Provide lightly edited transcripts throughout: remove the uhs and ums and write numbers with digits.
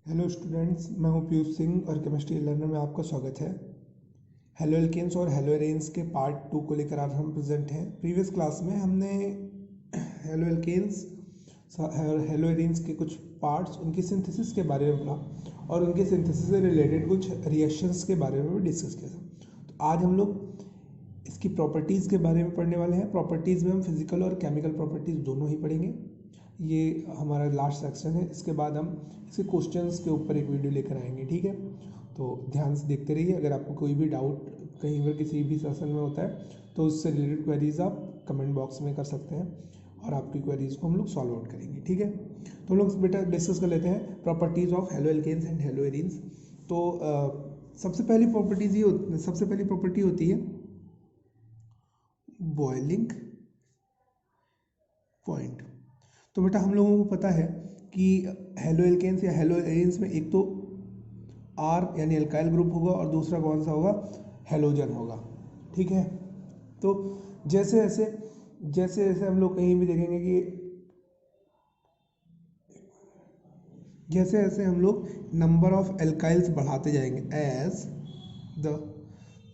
Hello students, मैं हूं पीयूष सिंह और केमिस्ट्री लर्नर में आपका स्वागत है। हेलो एल्केन्स और हेलो एरेन्स के पार्ट 2 को लेकर आज हम प्रेजेंट हैं। प्रीवियस क्लास में हमने हेलो एल्केन्स हेलो एरेन्स के कुछ पार्ट्स, उनकी सिंथेसिस के बारे में पढ़ा और उनके सिंथेसिस से रिलेटेड कुछ रिएक्शंस के बारे में भी डिस्कस किया था। तो आज हम लोग इसकी प्रॉपर्टीज़ के बारे में पढ़ने वाले हैं। प्रॉपर्टीज़ में हम फिजिकल और केमिकल प्रॉपर्टीज़ दोनों ही पढ़ेंगे। ये हमारा लास्ट सेक्शन है। इसके बाद हम इसके क्वेश्चंस के ऊपर एक वीडियो लेकर आएंगे, ठीक है। तो ध्यान से देखते रहिए। अगर आपको कोई भी डाउट कहीं पर किसी भी सेशन में होता है तो उससे रिलेटेड क्वेरीज आप कमेंट बॉक्स में कर सकते हैं और आपकी क्वेरीज को हम लोग सॉल्व आउट करेंगे, ठीक है। तो हम लोग बेटा डिस्कस कर लेते हैं properties of haloalkanes and haloarenes. तो सबसे पहली प्रॉपर्टी होती है बॉइलिंग पॉइंट। तो बेटा हम लोगों को पता है कि हेलो एल्केन्स या हेलो एरीन्स में एक तो आर यानी एल्काइल ग्रुप होगा और दूसरा कौन सा होगा, हेलोजन होगा, ठीक है। तो जैसे जैसे हम लोग कहीं भी देखेंगे कि जैसे जैसे हम लोग नंबर ऑफ एल्काइल्स बढ़ाते जाएंगे, as the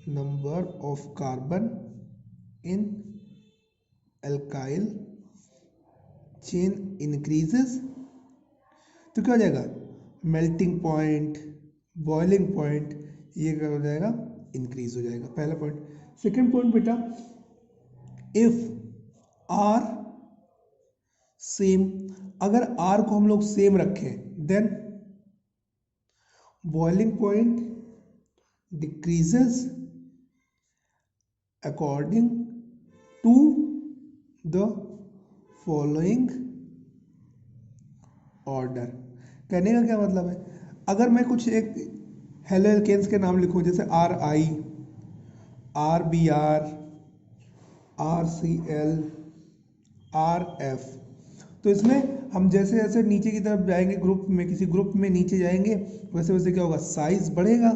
number of carbon in alkyl chain increases, तो क्या हो जाएगा, मेल्टिंग पॉइंट, बॉइलिंग पॉइंट, ये क्या हो जाएगा, इंक्रीज हो जाएगा। पहला पॉइंट। सेकंड पॉइंट बेटा, इफ आर सेम, अगर आर को हम लोग सेम रखें then boiling point decreases according to the following order. कहने का क्या मतलब है, अगर मैं कुछ एक हेलो एल्केन्स के नाम लिखूं जैसे R I, R B R, R C L, R F, तो इसमें हम जैसे जैसे नीचे की तरफ जाएंगे, ग्रुप में किसी ग्रुप में नीचे जाएंगे, वैसे वैसे क्या होगा, साइज बढ़ेगा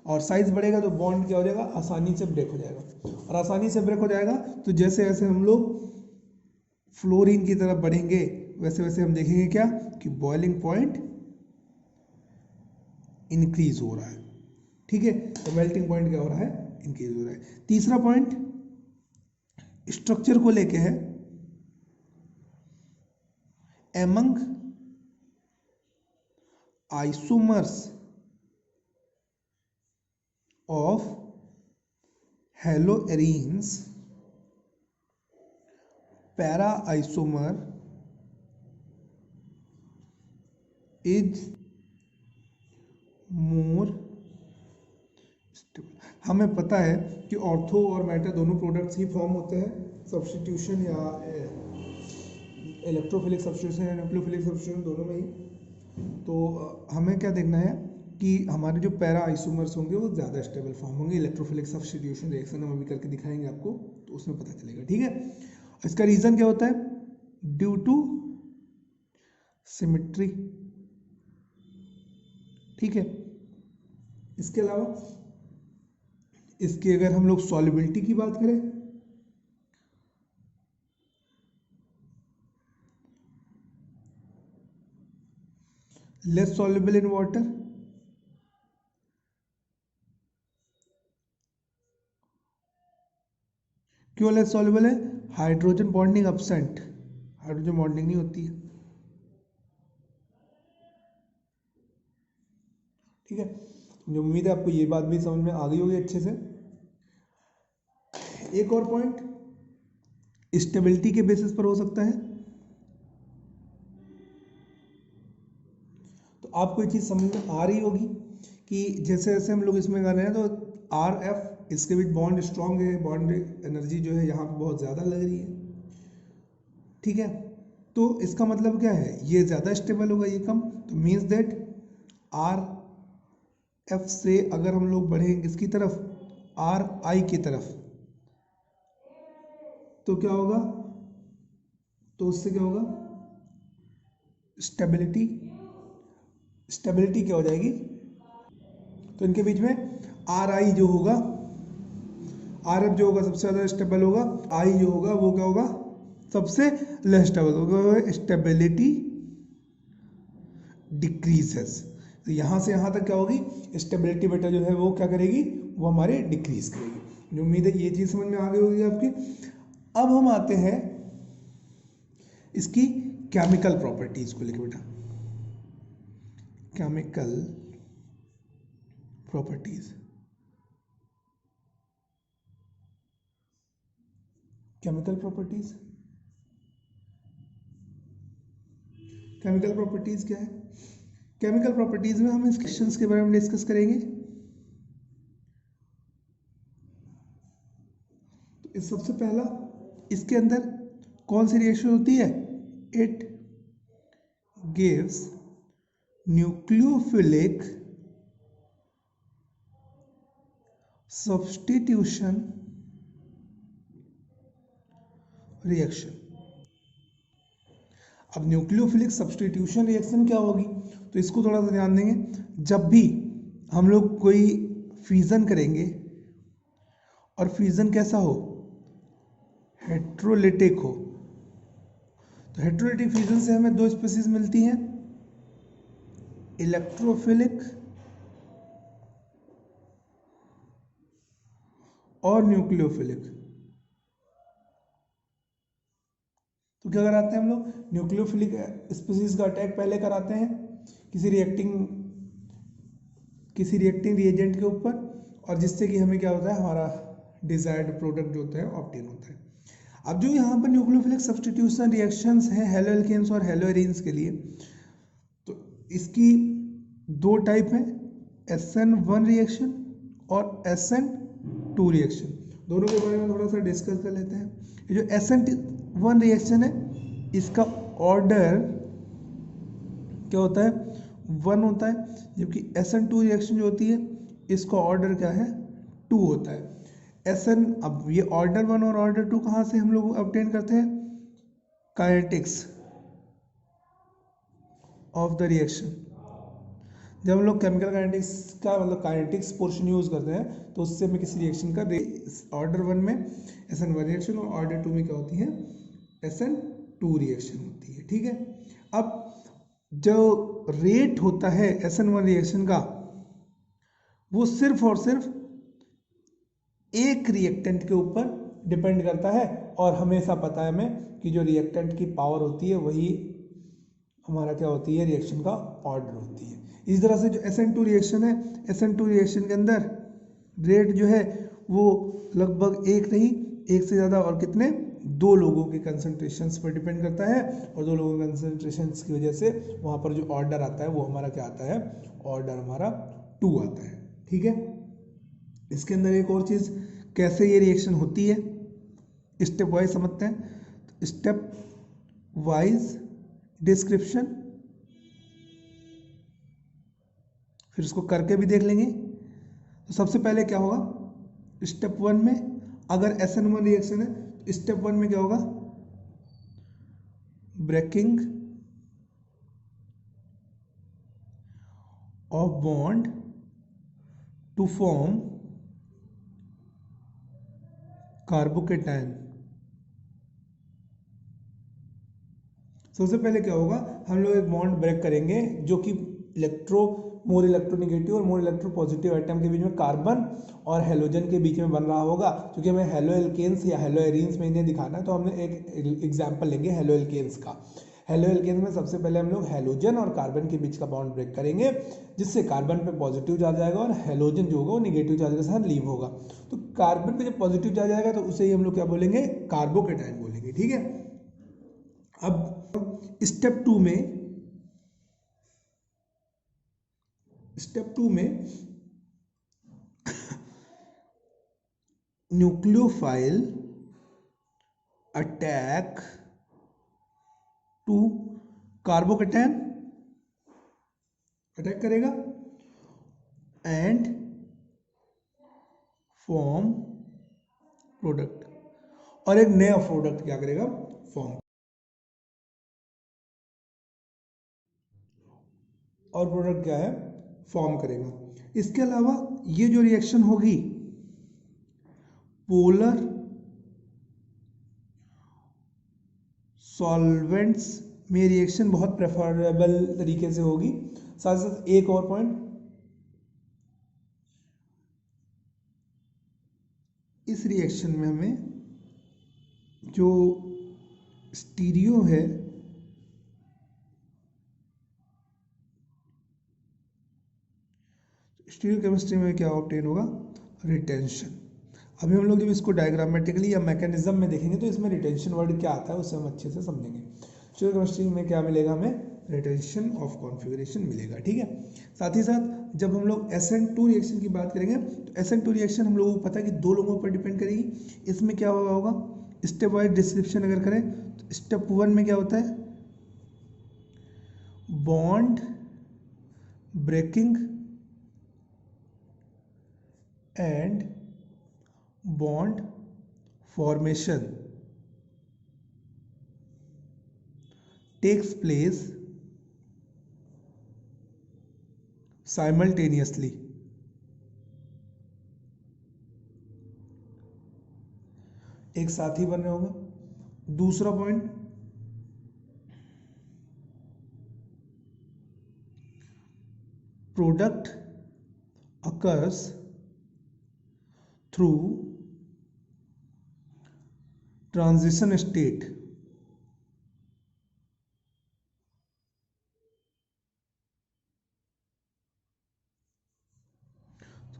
और साइज बढ़ेगा तो बॉन्ड क्या हो जाएगा, आसानी से ब्रेक हो जाएगा और आसानी से ब्रेक हो जाएगा। तो जैसे जैसे हम लोग फ्लोरीन की तरफ बढ़ेंगे वैसे वैसे हम देखेंगे क्या कि बॉइलिंग पॉइंट इंक्रीज हो रहा है, ठीक है। तो मेल्टिंग पॉइंट क्या हो रहा है, इंक्रीज हो रहा है। तीसरा पॉइंट स्ट्रक्चर को लेके है, among isomers of hello arenes para isomer is more stable. हमें पता है कि ऑर्थो और मेटा दोनों प्रोडक्ट्स ही फॉर्म होते हैं सब्स्टिट्यूशन या इलेक्ट्रोफिलिक सब्स्टिट्यूशन या न्यूक्लियोफिलिक सब्स्टिट्यूशन, दोनों में ही। तो हमें क्या देखना है कि हमारे जो पैरा आइसोमर्स होंगे वो ज़्यादा स्टेबल फॉर्म होंगे। इलेक्ट्रोफिलिक सब्स्टिट्यूशन रिएक्शन हम अभी करके दिखाएंगे आपको, तो उसमें पता चलेगा, ठीक है। इसका रीज़न क्या होता है, ड्यू टू सिमेट्री, ठीक है। इसके अलावा इसकी अगर हम लोग सॉल्युबिलिटी की बात करें, लेस सॉल्युबल इन वाटर, क्यों लेस सॉल्युबल है, hydrogen bonding absent, hydrogen bonding नहीं होती है, ठीक है। मुझे उम्मीद है आपको ये बात भी समझ में आ गई होगी अच्छे से। एक और पॉइंट स्टेबिलिटी के बेसिस पर हो सकता है। तो आपको ये चीज़ समझ में आ रही होगी कि जैसे जैसे हम लोग इसमें कर रहे हैं तो आर एफ, इसके बीच बॉन्ड स्ट्रांग है, बॉन्ड एनर्जी जो है यहाँ पे बहुत ज़्यादा लग रही है, ठीक है। तो इसका मतलब क्या है, ये ज़्यादा स्टेबल होगा, ये कम, तो मीन्स दैट आर एफ से अगर हम लोग बढ़ें किसकी तरफ, आर आई की तरफ, तो क्या होगा, तो उससे क्या होगा, स्टेबिलिटी क्या हो जाएगी, तो इनके बीच में आर आई जो होगा, आर एफ जो होगा सबसे ज़्यादा स्टेबल होगा, आई जो होगा वो क्या होगा, सबसे लेस स्टेबल होगा, स्टेबिलिटी डिक्रीजेस, तो यहाँ से यहाँ तक क्या होगी, स्टेबिलिटी बेटा जो है वो क्या करेगी, वो हमारे डिक्रीज करेगी। जो उम्मीद है ये चीज़ समझ में आ गई होगी आपकी। अब हम आते हैं इसकी केमिकल प्रॉपर्टीज को लेकर बेटा। Chemical properties, chemical properties, chemical properties क्या है? केमिकल प्रॉपर्टीज में हम इस क्वेश्चंस के बारे में डिस्कस करेंगे। तो इस सबसे पहला, इसके अंदर कौन सी रिएक्शन होती है? It gives nucleophilic substitution reaction. अब न्यूक्लियोफिलिक सब्स्टिट्यूशन रिएक्शन क्या होगी, तो इसको थोड़ा सा ध्यान देंगे। जब भी हम लोग कोई फ्यूजन करेंगे और फ्यूजन कैसा हो, हेट्रोलिटिक हो, तो हेट्रोलिटिक फ्यूजन से हमें दो स्पीसीज मिलती हैं, इलेक्ट्रोफिलिक और न्यूक्लियोफिलिक। तो क्या कराते हैं हम लोग, न्यूक्लियोफिलिक स्पीसीज का अटैक पहले कराते हैं किसी रिएक्टिंग रिएजेंट के ऊपर, और जिससे कि हमें क्या होता है, हमारा डिजायर्ड प्रोडक्ट जो होता है ऑब्टेन होता है। अब जो यहाँ पर न्यूक्लियोफिलिक सब्स्टिट्यूशन रिएक्शंस हैं हेलोएल्केन्स और हेलोएरीन्स के लिए, तो इसकी दो टाइप हैं, SN1 रिएक्शन और SN2 रिएक्शन। दोनों के बारे में थोड़ा सा डिस्कस कर लेते हैं। ये जो SN1 रिएक्शन है, इसका ऑर्डर क्या होता है, 1 होता है, जबकि SN2 रिएक्शन जो होती है इसका ऑर्डर क्या है, 2 होता है। अब ये ऑर्डर 1 और ऑर्डर 2 कहाँ से हम लोग ऑब्टेन करते हैं, काइनेटिक्स ऑफ द रिएक्शन। जब हम लोग केमिकल काइनेटिक्स का मतलब काइनेटिक्स पोर्शन यूज करते हैं, तो उससे हमें किसी रिएक्शन का ऑर्डर 1 में SN1 रिएक्शन और ऑर्डर 2 में क्या होती है, SN2 रिएक्शन होती है। ठीक है। अब जो रेट होता है SN1 रिएक्शन का, वो सिर्फ और सिर्फ एक रिएक्टेंट के ऊपर डिपेंड करता है, और हमेशा पता है हमें कि जो रिएक्टेंट की पावर होती है वही हमारा क्या होती है, रिएक्शन का ऑर्डर होती है। इस तरह से जो SN2 रिएक्शन है, SN2 रिएक्शन के अंदर रेट जो है वो लगभग एक नहीं, एक से ज़्यादा और कितने, 2 लोगों के कंसंट्रेशंस पर डिपेंड करता है, और 2 लोगों के कंसंट्रेशंस की वजह से वहाँ पर जो ऑर्डर आता है वो हमारा क्या आता है, ऑर्डर हमारा 2 आता है। ठीक है। इसके अंदर एक और चीज़, कैसे ये रिएक्शन होती है, स्टेप वाइज समझते हैं। स्टेप वाइज डिस्क्रिप्शन, फिर उसको करके भी देख लेंगे। तो सबसे पहले क्या होगा, स्टेप 1 में अगर SN1 रिएक्शन है, तो स्टेप 1 में क्या होगा, breaking of bond to form carbocation. सबसे पहले क्या होगा, हम लोग एक बॉन्ड ब्रेक करेंगे जो कि मोर इलेक्ट्रोनिगेटिव और मोर इलेक्ट्रोपॉजिटिव एटम के बीच में कार्बन और हेलोजन के बीच में बन रहा होगा। क्योंकि हमें हेलो एल्केन्स या हेलो एरीन्स में इन्हें दिखाना है, तो हमने एक एग्जाम्पल लेंगे हेलो एल्केन्स का। हेलो एल्केन्स में सबसे पहले हम लोग हेलोजन और कार्बन के बीच का बॉन्ड ब्रेक करेंगे, जिससे कार्बन पे पॉजिटिव चार्ज आएगा और हेलोजन जो होगा वो निगेटिव चार्ज के साथ लीव होगा। तो कार्बन पे जब पॉजिटिव चार्ज आएगा तो उसे ही हम लोग क्या बोलेंगे, कार्बोकेटायन बोलेंगे। ठीक है। अब स्टेप 2 में nucleophile attack to carbocation attack करेगा एंड फॉर्म प्रोडक्ट, और एक नया प्रोडक्ट क्या करेगा, फॉर्म। और प्रोडक्ट क्या है, फॉर्म करेगा। इसके अलावा ये जो रिएक्शन होगी, पोलर सॉल्वेंट्स में रिएक्शन बहुत प्रेफरेबल तरीके से होगी। साथ साथ एक और पॉइंट, इस रिएक्शन में हमें जो स्टीरियो है स्टीरियोकेमिस्ट्री में क्या ऑब्टेन होगा, रिटेंशन। अभी हम लोग जब इसको डायग्रामेटिकली या मैकेनिज्म में देखेंगे तो इसमें रिटेंशन वर्ड क्या आता है उससे हम अच्छे से समझेंगे। स्टीरियोकेमिस्ट्री में क्या मिलेगा, हमें रिटेंशन ऑफ कॉन्फ़िगरेशन मिलेगा, ठीक है। साथ ही साथ जब हम लोग SN2 रिएक्शन की बात करेंगे तो SN2 रिएक्शन हम लोगों को पता है कि दो लोगों पर डिपेंड करेगी। इसमें क्या होगा, स्टेप वाइज डिस्क्रिप्शन अगर करें तो स्टेप 1 में क्या होता है, bond breaking and bond formation takes place simultaneously। एक साथ ही बन रहे होंगे। दूसरा point, product occurs through transition state।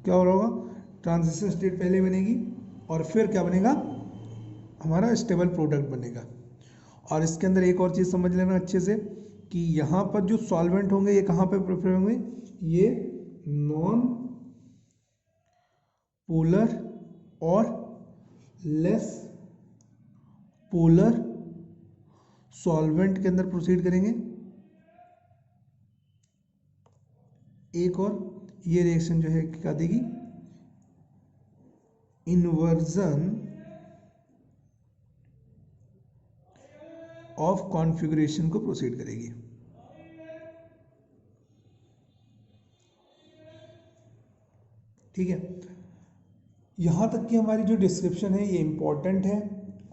क्या हो रहा होगा, ट्रांजिशन स्टेट पहले बनेगी और फिर क्या बनेगा, हमारा स्टेबल प्रोडक्ट बनेगा। और इसके अंदर एक और चीज़ समझ लेना अच्छे से कि यहाँ पर जो सॉल्वेंट होंगे ये कहाँ पे प्रेफर होंगे, ये नॉन पोलर और लेस पोलर सॉल्वेंट के अंदर प्रोसीड करेंगे। एक और ये रिएक्शन जो है क्या देगी, इन्वर्जन ऑफ कॉन्फ़िगरेशन को प्रोसीड करेगी। ठीक है, यहाँ तक कि हमारी जो डिस्क्रिप्शन है ये इंपॉर्टेंट है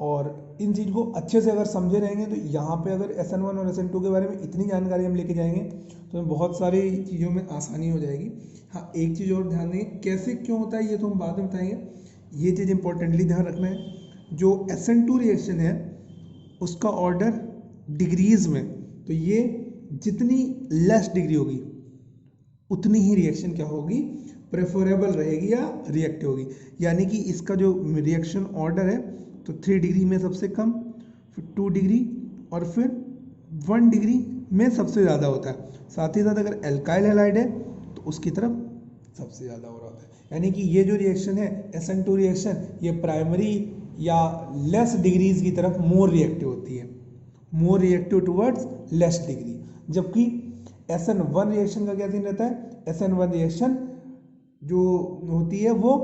और इन चीज़ को अच्छे से अगर समझे रहेंगे तो यहाँ पे अगर SN1 और SN2 के बारे में इतनी जानकारी हम लेके जाएंगे तो हमें बहुत सारी चीज़ों में आसानी हो जाएगी। हाँ, एक चीज़ और ध्यान देंगे, कैसे क्यों होता है ये तो हम बाद में बताएंगे, ये चीज़ इंपॉर्टेंटली ध्यान रखना है। जो SN2 रिएक्शन है उसका ऑर्डर डिग्रीज में, तो ये जितनी लेस डिग्री होगी उतनी ही रिएक्शन क्या होगी, प्रेफरेबल रहेगी या रिएक्टिव होगी। यानी कि इसका जो रिएक्शन ऑर्डर है तो 3 डिग्री में सबसे कम, फिर 2 डिग्री और फिर 1 डिग्री में सबसे ज़्यादा होता है। साथ ही साथ अगर एल्काइल हैलाइड है तो उसकी तरफ सबसे ज़्यादा हो रहा होता है। यानी कि ये जो रिएक्शन है SN2 रिएक्शन, ये प्राइमरी या लेस डिग्रीज की तरफ मोर रिएक्टिव होती है, more reactive towards less degree. जबकि SN1 रिएक्शन का क्या सीन रहता है, SN1 रिएक्शन जो होती है वो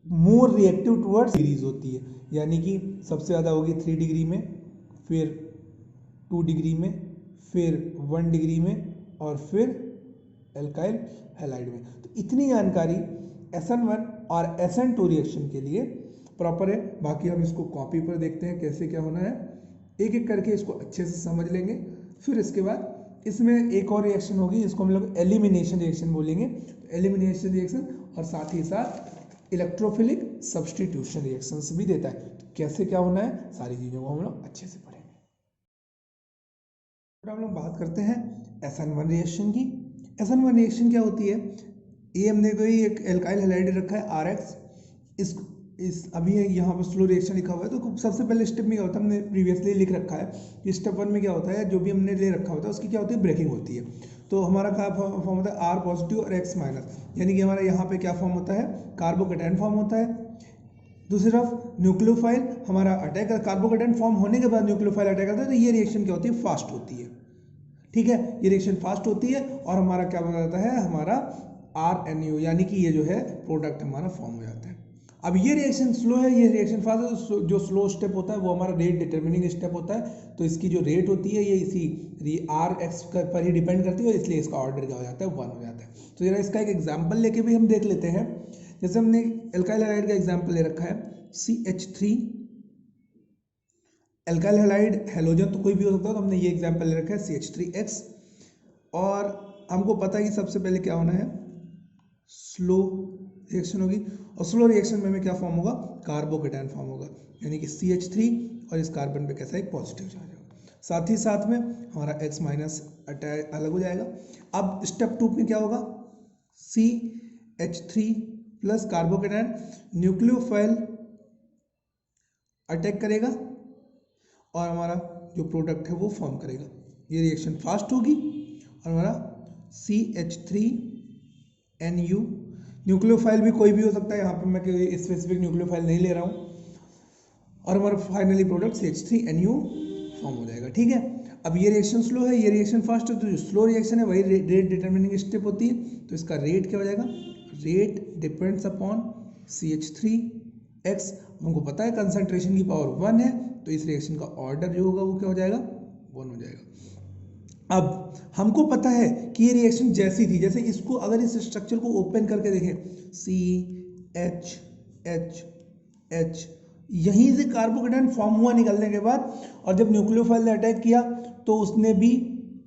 मोर रिएक्टिव टुवर्ड्स डिग्रीज होती है। यानी कि सबसे ज़्यादा होगी 3 डिग्री में, फिर 2 डिग्री में, फिर 1 डिग्री में और फिर एल्काइल हैलाइड में। तो इतनी जानकारी SN1 और SN2 रिएक्शन के लिए प्रॉपर है। बाकी हम इसको कॉपी पर देखते हैं कैसे क्या होना है, एक एक करके इसको अच्छे से समझ लेंगे। फिर इसके बाद इसमें एक और रिएक्शन होगी जिसको हम लोग एलिमिनेशन रिएक्शन बोलेंगे। तो एलिमिनेशन रिएक्शन और साथ ही साथ इलेक्ट्रोफिलिक सब्स्टिट्यूशन रिएक्शंस भी देता है। तो कैसे क्या होना है सारी चीज़ों को हम लोग अच्छे से पढ़ेंगे। तो हम लोग बात करते हैं SN1 रिएक्शन की। SN1 रिएक्शन क्या होती है, ये हमने कोई एक एल्काइल हैलाइड रखा है RX, इस अभी यहाँ पर स्लो रिएक्शन लिखा हुआ है। तो सबसे पहले स्टेप में क्या होता है, हमने प्रीवियसली लिख रखा है कि स्टेप 1 में क्या होता है, जो भी हमने ले रखा होता है उसकी क्या होती है, ब्रेकिंग होती है। तो हमारा क्या फॉर्म होता है, R पॉजिटिव और X माइनस, यानी कि हमारा यहाँ पे क्या फॉर्म होता है, कार्बोकेटायन फॉर्म होता है। दूसरी तरफ न्यूक्लियोफाइल हमारा अटैक, कार्बोकेटायन फॉर्म होने के बाद न्यूक्लियोफाइल अटैक करता है, तो ये रिएक्शन क्या होती है, फास्ट होती है। ठीक है, ये रिएक्शन फास्ट होती है और हमारा क्या बन जाता है, हमारा RNO, यानी कि ये जो है प्रोडक्ट हमारा फॉर्म हो जाता है। अब ये रिएक्शन स्लो है, ये रिएक्शन फास्ट है। तो जो स्लो स्टेप होता है वो हमारा रेट डिटर्मिनिंग स्टेप होता है। तो इसकी जो रेट होती है ये इसी RX पर ही डिपेंड करती है, इसलिए इसका ऑर्डर क्या हो जाता है, 1 हो जाता है। तो जरा इसका एक एग्जाम्पल लेके भी हम देख लेते हैं। जैसे हमने एल्काइल हैलाइड का एग्जाम्पल ले रखा है CH3, एल्काइल हैलाइड हैलोजन तो कोई भी हो सकता है, तो हमने ये एग्जाम्पल ले रखा है CH3X। और हमको पता है कि सबसे पहले क्या होना है, स्लो रिएक्शन होगी, और स्लो रिएक्शन में हमें क्या फॉर्म होगा, कार्बोकेटायन फॉर्म होगा, यानी कि CH3 और इस कार्बन पे कैसा एक पॉजिटिव चार्ज होगा। साथ ही साथ में हमारा X माइनस अटैक अलग हो जाएगा। अब स्टेप 2 में क्या होगा, CH3 plus carbocation nucleophile attack करेगा और हमारा जो प्रोडक्ट है वो फॉर्म करेगा। ये रिएक्शन फास्ट होगी और हमारा CH3NU, न्यूक्लियोफाइल भी कोई भी हो सकता है, यहाँ पे मैं कोई स्पेसिफिक न्यूक्लियोफाइल नहीं ले रहा हूँ, और हमारा फाइनली प्रोडक्ट CH3NU फॉर्म हो जाएगा। ठीक है, अब ये रिएक्शन स्लो है, ये रिएक्शन फास्ट है, तो जो स्लो रिएक्शन है वही रेट डिटरमिनिंग स्टेप होती है, तो इसका रेट क्या हो जाएगा, रेट डिपेंड्स अपॉन CH3X। हमको पता है कंसंट्रेशन की पावर 1 है, तो इस रिएक्शन का ऑर्डर जो होगा वो क्या हो जाएगा, 1 हो जाएगा। अब हमको पता है कि ये रिएक्शन जैसी थी, जैसे इसको अगर इस स्ट्रक्चर को ओपन करके देखें, CHHH, यहीं से कार्बोकेटायन फॉर्म हुआ निकलने के बाद, और जब न्यूक्लियोफाइल ने अटैक किया तो उसने भी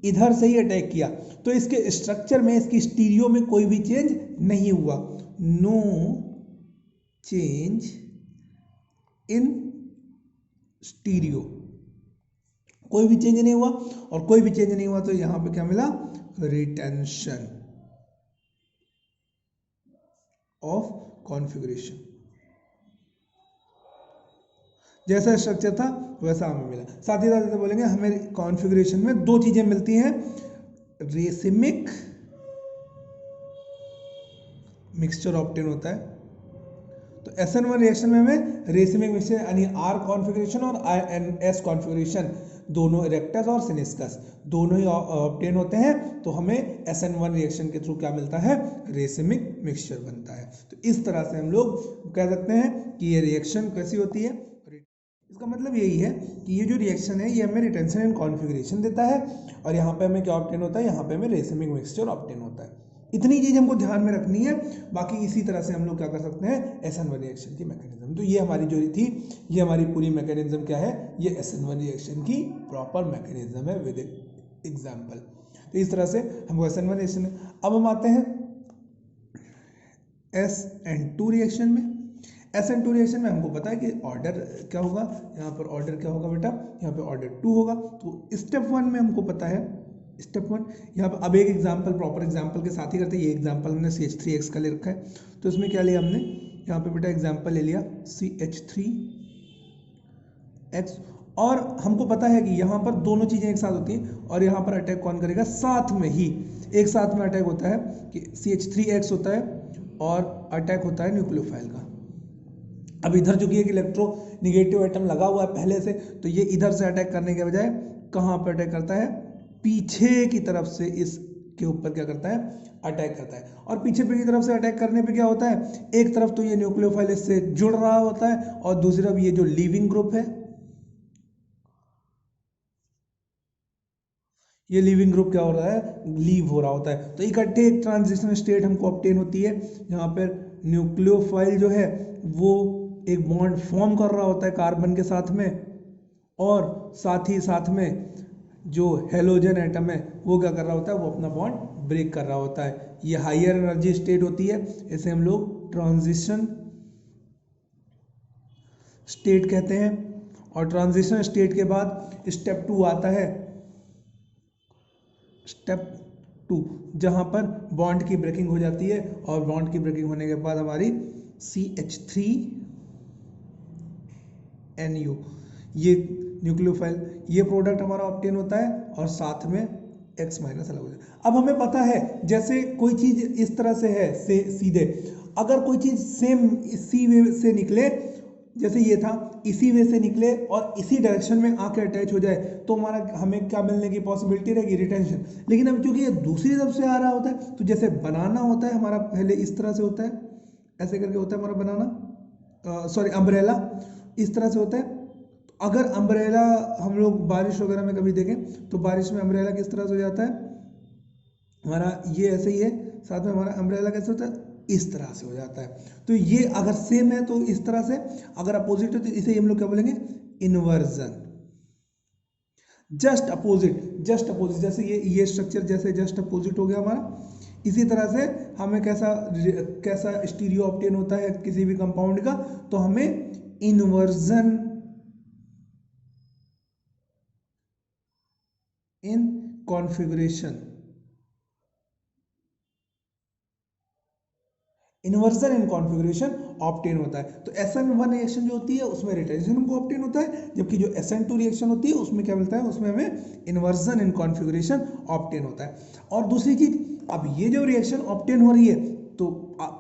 इधर से ही अटैक किया, तो इसके स्ट्रक्चर में, इसकी स्टीरियो में कोई भी चेंज नहीं हुआ, नो चेंज इन स्टीरियो, कोई भी चेंज नहीं हुआ, और कोई भी चेंज नहीं हुआ तो यहां पे क्या मिला, रिटेंशन ऑफ कॉन्फ़िगरेशन। जैसा स्ट्रक्चर था वैसा हमें मिला। साथ ही साथ बोलेंगे हमें कॉन्फ़िगरेशन में 2 चीजें मिलती हैं, रेसिमिक मिक्सचर ऑब्टेन होता है, तो SN1 रिएक्शन में हमें रेसिमिक मिक्सचर यानी R कॉन्फ़िगरेशन और S कॉन्फ़िगरेशन दोनों इरेक्टस और सिनिस्कस दोनों ही ऑब्टेन होते हैं, तो हमें SN1 रिएक्शन के थ्रू क्या मिलता है, रेसिमिक मिक्सचर बनता है। तो इस तरह से हम लोग कह सकते हैं कि ये रिएक्शन कैसी होती है। इसका मतलब यही है कि ये जो रिएक्शन है ये हमें रिटेंशन एंड कॉन्फ़िगरेशन देता है, और यहाँ पे हमें क्या ऑब्टेन होता है, यहाँ पे हमें रेसिमिक मिक्सचर ऑब्टेन होता है। इतनी चीज हमको ध्यान में रखनी है, बाकी इसी तरह से हम लोग क्या कर सकते हैं, SN1 रिएक्शन की मैकेनिज्म। तो ये हमारी जो थी, ये हमारी पूरी मैकेनिज्म क्या है, ये SN1 रिएक्शन की प्रॉपर मैकेनिज्म है विद एग्जाम्पल। तो इस तरह से हमको SN1 रिएक्शन। अब हम आते हैं SN2 रिएक्शन में। SN2 रिएक्शन में हमको पता है कि ऑर्डर क्या होगा, यहाँ पर ऑर्डर क्या होगा बेटा, यहाँ पे ऑर्डर 2 होगा। तो स्टेप 1 में हमको पता है, स्टेप 1 यहाँ पर, अब एक एग्जांपल प्रॉपर एग्जांपल के साथ ही करते हैं। ये एग्जांपल हमने CH3X का ले रखा है, तो इसमें क्या लिया हमने, यहाँ पे बेटा एग्जांपल ले लिया CH3X, और हमको पता है कि यहाँ पर दोनों चीज़ें एक साथ होती हैं, और यहाँ पर अटैक कौन करेगा, साथ में ही एक साथ में अटैक होता है कि CH3X होता है और अटैक होता है न्यूक्लियोफाइल का। अब इधर जो कि एक इलेक्ट्रोनेगेटिव एटम लगा हुआ है पहले से, तो ये इधर से अटैक करने के बजाय कहाँ पर अटैक करता है, पीछे की तरफ से इसके ऊपर क्या करता है, अटैक करता है। और पीछे की तरफ से अटैक करने पे क्या होता है, एक तरफ तो ये न्यूक्लियोफाइल इससे जुड़ रहा होता है, और दूसरी तरफ ये जो लीविंग ग्रुप है, ये लीविंग ग्रुप क्या हो रहा है, लीव हो रहा होता है। तो इकट्ठे एक ट्रांजिशन स्टेट हमको ऑब्टेन होती है, जहाँ पर न्यूक्लियोफाइल जो है वो एक बॉन्ड फॉर्म कर रहा होता है कार्बन के साथ में, और साथ ही साथ में जो हेलोजन एटम है वो क्या कर रहा होता है, वो अपना बॉन्ड ब्रेक कर रहा होता है। ये हायर एनर्जी स्टेट होती है, इसे हम लोग ट्रांजिशन स्टेट कहते हैं। और ट्रांजिशन स्टेट के बाद स्टेप 2 आता है, स्टेप 2 जहां पर बॉन्ड की ब्रेकिंग हो जाती है, और बॉन्ड की ब्रेकिंग होने के बाद हमारी CH3NU ये न्यूक्लियोफाइल, ये प्रोडक्ट हमारा ऑब्टेन होता है, और साथ में X माइनस अलग हो जाए। अब हमें पता है जैसे कोई चीज इस तरह से है से सीधे, अगर कोई चीज सेम इसी वे से निकले, जैसे ये था इसी वे से निकले और इसी डायरेक्शन में आके अटैच हो जाए, तो हमारा हमें क्या मिलने की पॉसिबिलिटी रहेगी, रिटेंशन। लेकिन अब क्योंकि ये दूसरी तरफ से आ रहा होता है, तो जैसे बनाना होता है हमारा, पहले इस तरह से होता है, ऐसे करके होता है हमारा बनाना, सॉरी अम्ब्रेला, इस तरह से होता है। अगर अम्ब्रेला हम लोग बारिश वगैरह में कभी देखें, तो बारिश में अम्ब्रेला किस तरह से हो जाता है, हमारा ये ऐसे ही है, साथ में हमारा अम्ब्रेला कैसे होता है, इस तरह से हो जाता है। तो ये अगर सेम है तो इस तरह से, अगर अपोजिट है तो इसे हम लोग क्या बोलेंगे, इन्वर्जन। जस्ट अपोजिट जैसे ये स्ट्रक्चर जैसे जस्ट अपोजिट हो गया हमारा। इसी तरह से हमें कैसा स्टीरियो ऑब्टेन होता है किसी भी कंपाउंड का, तो हमें इन्वर्जन इन कॉन्फ़िगरेशन ऑब्टेन होता है। तो SN1 रिएक्शन जो होती है उसमें रिटेंशन को ऑब्टेन होता है, जबकि जो SN2 रिएक्शन होती है उसमें क्या मिलता है, उसमें हमें इन्वर्जन इन कॉन्फ़िगरेशन ऑब्टेन होता है। और दूसरी चीज, अब ये जो रिएक्शन ऑब्टेन हो रही है तो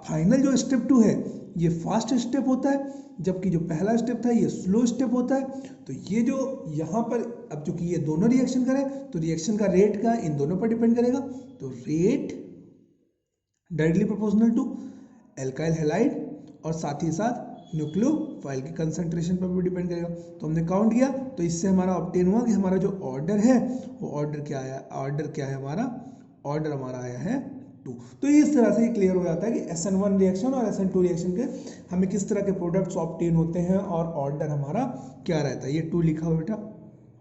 फाइनल जो स्टेप 2 है ये फास्ट स्टेप होता है, जबकि जो पहला स्टेप था ये स्लो स्टेप होता है। तो ये जो यहाँ पर अब चूंकि ये दोनों रिएक्शन करें तो रिएक्शन का रेट का इन दोनों पर डिपेंड करेगा। तो rate directly proportional to alkyl halide और साथ ही साथ न्यूक्लियोफाइल की कंसंट्रेशन पर भी डिपेंड करेगा। तो हमने काउंट किया तो इससे हमारा ऑब्टेन हुआ कि हमारा जो ऑर्डर है वो ऑर्डर क्या है हमारा ऑर्डर हमारा आया है 2। तो इस तरह से क्लियर हो जाता है कि SN1 रिएक्शन और SN2 रिएक्शन के हमें किस तरह के प्रोडक्ट्स ऑब्टेन होते हैं और ऑर्डर हमारा क्या रहता है। ये 2 लिखा हुआ बेटा,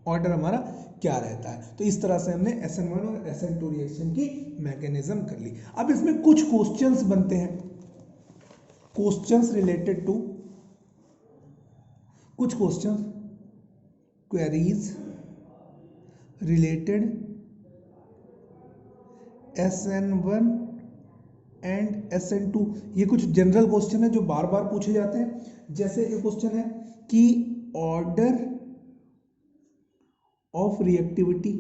ऑर्डर हमारा क्या रहता है। तो इस तरह से हमने SN1 और SN2 रिएक्शन की मैकेनिज्म कर ली। अब इसमें कुछ क्वेश्चंस बनते हैं, क्वेश्चंस रिलेटेड टू कुछ question queries related SN1 and SN2। ये कुछ जनरल क्वेश्चन है जो बार बार पूछे जाते हैं। जैसे एक क्वेश्चन है कि ऑर्डर ऑफ रिएक्टिविटी।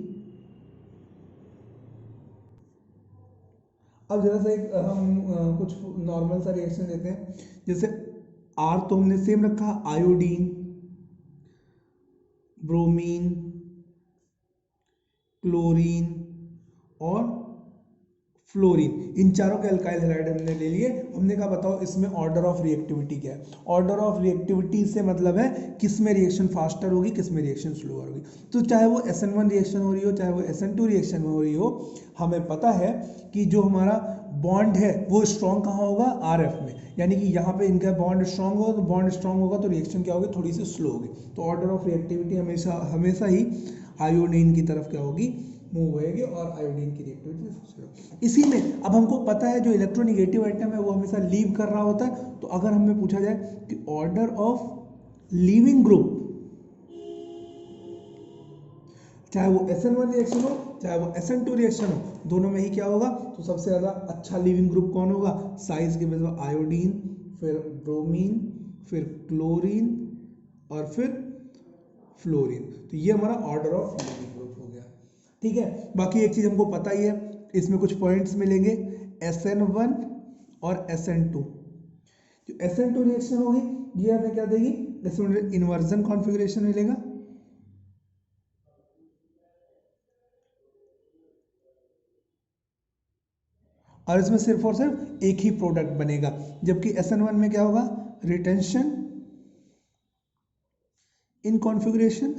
अब जरा सा एक हम कुछ नॉर्मल सा रिएक्शन लेते हैं। जैसे R तो हमने सेम रखा, आयोडीन, ब्रोमीन, क्लोरीन और फ्लोरीन, इन चारों के अल्काइल हैलाइड हमने ले लिए। हमने कहा बताओ इसमें ऑर्डर ऑफ रिएक्टिविटी क्या है। ऑर्डर ऑफ रिएक्टिविटी से मतलब है किस में रिएक्शन फास्टर होगी, किस में रिएक्शन स्लोअर होगी। तो चाहे वो SN1 रिएक्शन हो रही हो, चाहे वो SN2 रिएक्शन हो रही हो, हमें पता है कि जो हमारा बॉन्ड है वो स्ट्रॉन्ग कहाँ होगा, RF में। यानी कि यहाँ पे इनका बॉन्ड स्ट्रॉन्ग होगा, तो बॉन्ड स्ट्रॉन्ग होगा तो रिएक्शन क्या होगी, थोड़ी सी स्लो होगी। तो ऑर्डर ऑफ रिएक्टिविटी हमेशा ही आयोडीन की तरफ क्या होगी, मूव होएगी और आयोडीन की रिएक्टिविटी। इसी में अब हमको पता है जो इलेक्ट्रोनिगेटिव आइटम है वो हमेशा लीव कर रहा होता है। तो अगर हमें पूछा जाए कि ऑर्डर ऑफ लीविंग ग्रुप, चाहे वो SN1 रिएक्शन हो चाहे वो SN2 रिएक्शन हो, दोनों में ही क्या होगा, तो सबसे ज़्यादा अच्छा लीविंग ग्रुप कौन होगा, साइज के बेस पर आयोडीन, फिर ब्रोमीन, फिर क्लोरीन और फिर फ्लोरीन। तो ये हमारा ऑर्डर ऑफ लीविंग ग्रुप हो गया। ठीक है, बाकी एक चीज़ हमको पता ही है, इसमें कुछ पॉइंट्स मिलेंगे, SN1 और SN2। जो SN2 रिएक्शन होगी ये हमें क्या देगी, इसमें इन्वर्जन कॉन्फ़िगरेशन मिलेगा, और इसमें सिर्फ और सिर्फ एक ही प्रोडक्ट बनेगा। जबकि SN1 में क्या होगा, रिटेंशन इन कॉन्फ़िगरेशन,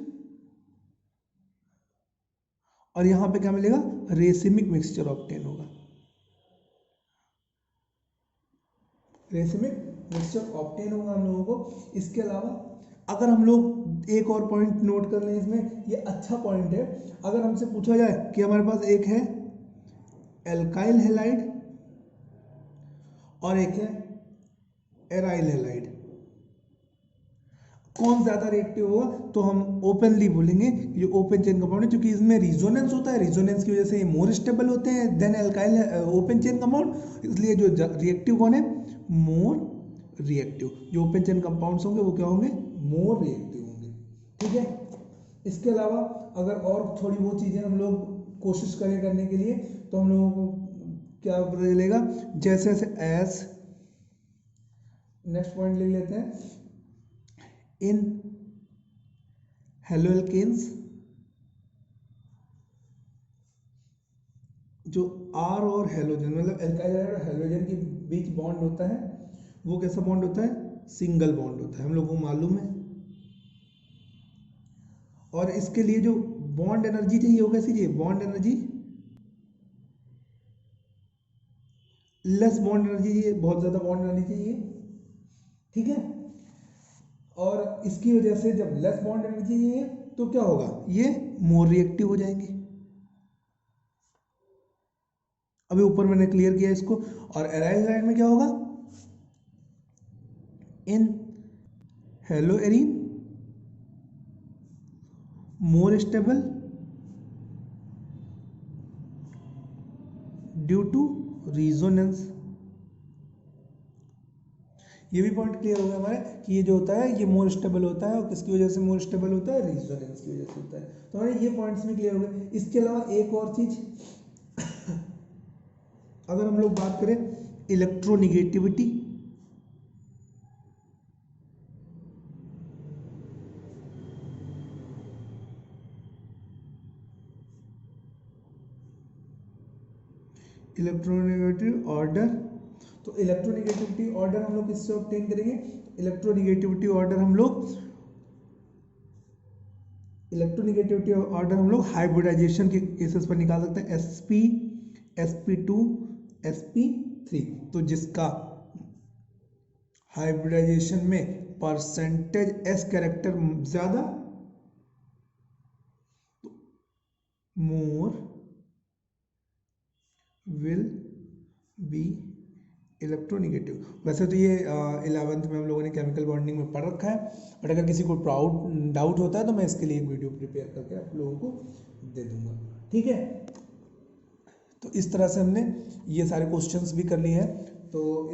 और यहां पे क्या मिलेगा, रेसिमिक मिक्सचर ऑब्टेन होगा। रेसिमिक मिक्सचर ऑब्टेन होगा हम लोगों को। इसके अलावा अगर हम लोग एक और पॉइंट नोट कर लें, इसमें ये अच्छा पॉइंट है। अगर हमसे पूछा जाए कि हमारे पास एक है एल्काइल हैलाइड और एक है एराइल हैलाइड, कौन ज्यादा रिएक्टिव होगा, तो हम ओपनली बोलेंगे ये ओपन चेन कंपाउंड है, क्योंकि इसमें रिजोनेंस होता है, रिजोनेंस की वजह से ये मोर स्टेबल होते हैं then alkyl open chain compound. इसलिए जो रिएक्टिव कौन है, मोर रिएक्टिव। जो ओपन चेन कंपाउंड्स होंगे वो क्या होंगे, मोर रिएक्टिव होंगे। ठीक है, इसके अलावा अगर और थोड़ी बहुत चीजें हम लोग कोशिश करें करने के लिए, तो हम लोगों को क्या मिलेगा, जैसे जैसे एस, नेक्स्ट पॉइंट लिख लेते हैं, इन हेलोएल्केन्स जो R और हेलोजन मतलब एल्काइल और हेलोजन के बीच बॉन्ड होता है वो कैसा बॉन्ड होता है, सिंगल बॉन्ड होता है, हम लोगों को मालूम है। और इसके लिए जो बॉन्ड एनर्जी चाहिए वो कैसी चाहिए, bond energy less bond energy चाहिए, बहुत ज्यादा बॉन्ड एनर्जी चाहिए। ठीक है, और इसकी वजह से जब लेस बॉन्ड एनर्जी चाहिए तो क्या होगा, ये मोर रिएक्टिव हो जाएंगे। अभी ऊपर मैंने क्लियर किया इसको। और एराइल हैलाइड में क्या होगा, in haloarene more stable due to resonance. ये भी पॉइंट क्लियर हो गया हमारे कि ये जो होता है ये मोर स्टेबल होता है, और किसकी वजह से मोर स्टेबल होता है, रेजोनेंस की वजह से होता है। तो हमारे ये पॉइंट्स भी क्लियर हो गए। इसके अलावा एक और चीज अगर हम लोग बात करें इलेक्ट्रोनिगेटिविटी, इलेक्ट्रोनिगेटिव ऑर्डर, तो इलेक्ट्रोनिगेटिविटी ऑर्डर हम लोग किससे ऑब्टेन करेंगे, इलेक्ट्रोनिगेटिविटी ऑर्डर हम लोग हाइब्रिडाइजेशन के केसेस पर निकाल सकते हैं, sp sp2 sp3। तो जिसका हाइब्रिडाइजेशन में परसेंटेज s कैरेक्टर ज्यादा, मोर विल बी इलेक्ट्रोनिगेटिव। वैसे तो ये 11th में हम लोगों ने केमिकल बॉन्डिंग में पढ़ रखा है, बट अगर किसी को डाउट होता है तो मैं इसके लिए एक वीडियो प्रिपेयर करके आप लोगों को दे दूंगा, ठीक है। तो इस तरह से हमने ये सारे क्वेश्चंस भी कर लिए हैं। तो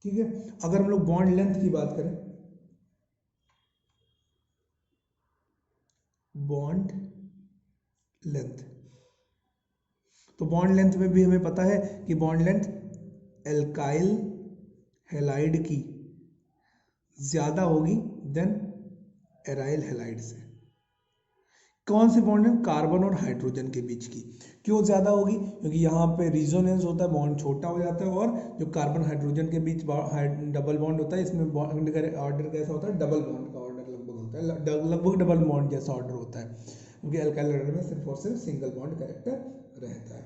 ठीक है, अगर हम लोग बॉन्ड लेंथ की बात करें, बॉन्ड लेंथ, तो बॉन्ड लेंथ में भी हमें पता है कि बॉन्ड लेंथ एल्काइल हैलाइड की ज्यादा होगी देन एराइल हैलाइड से। कौन से बॉन्ड लेंथ, कार्बन और हाइड्रोजन के बीच की। क्यों ज्यादा होगी, क्योंकि यहाँ पे रिजोनेंस होता है, बॉन्ड छोटा हो जाता है, और जो कार्बन हाइड्रोजन के बीच डबल बॉन्ड होता है, इसमें बॉन्ड का ऑर्डर कैसा होता है, डबल बॉन्ड का ऑर्डर लगभग होता है, लगभग डबल बॉन्ड जैसा ऑर्डर होता है, क्योंकि अल्काइल हैलाइड में सिर्फ और सिर्फ सिंगल बॉन्ड कैरेक्टर रहता है,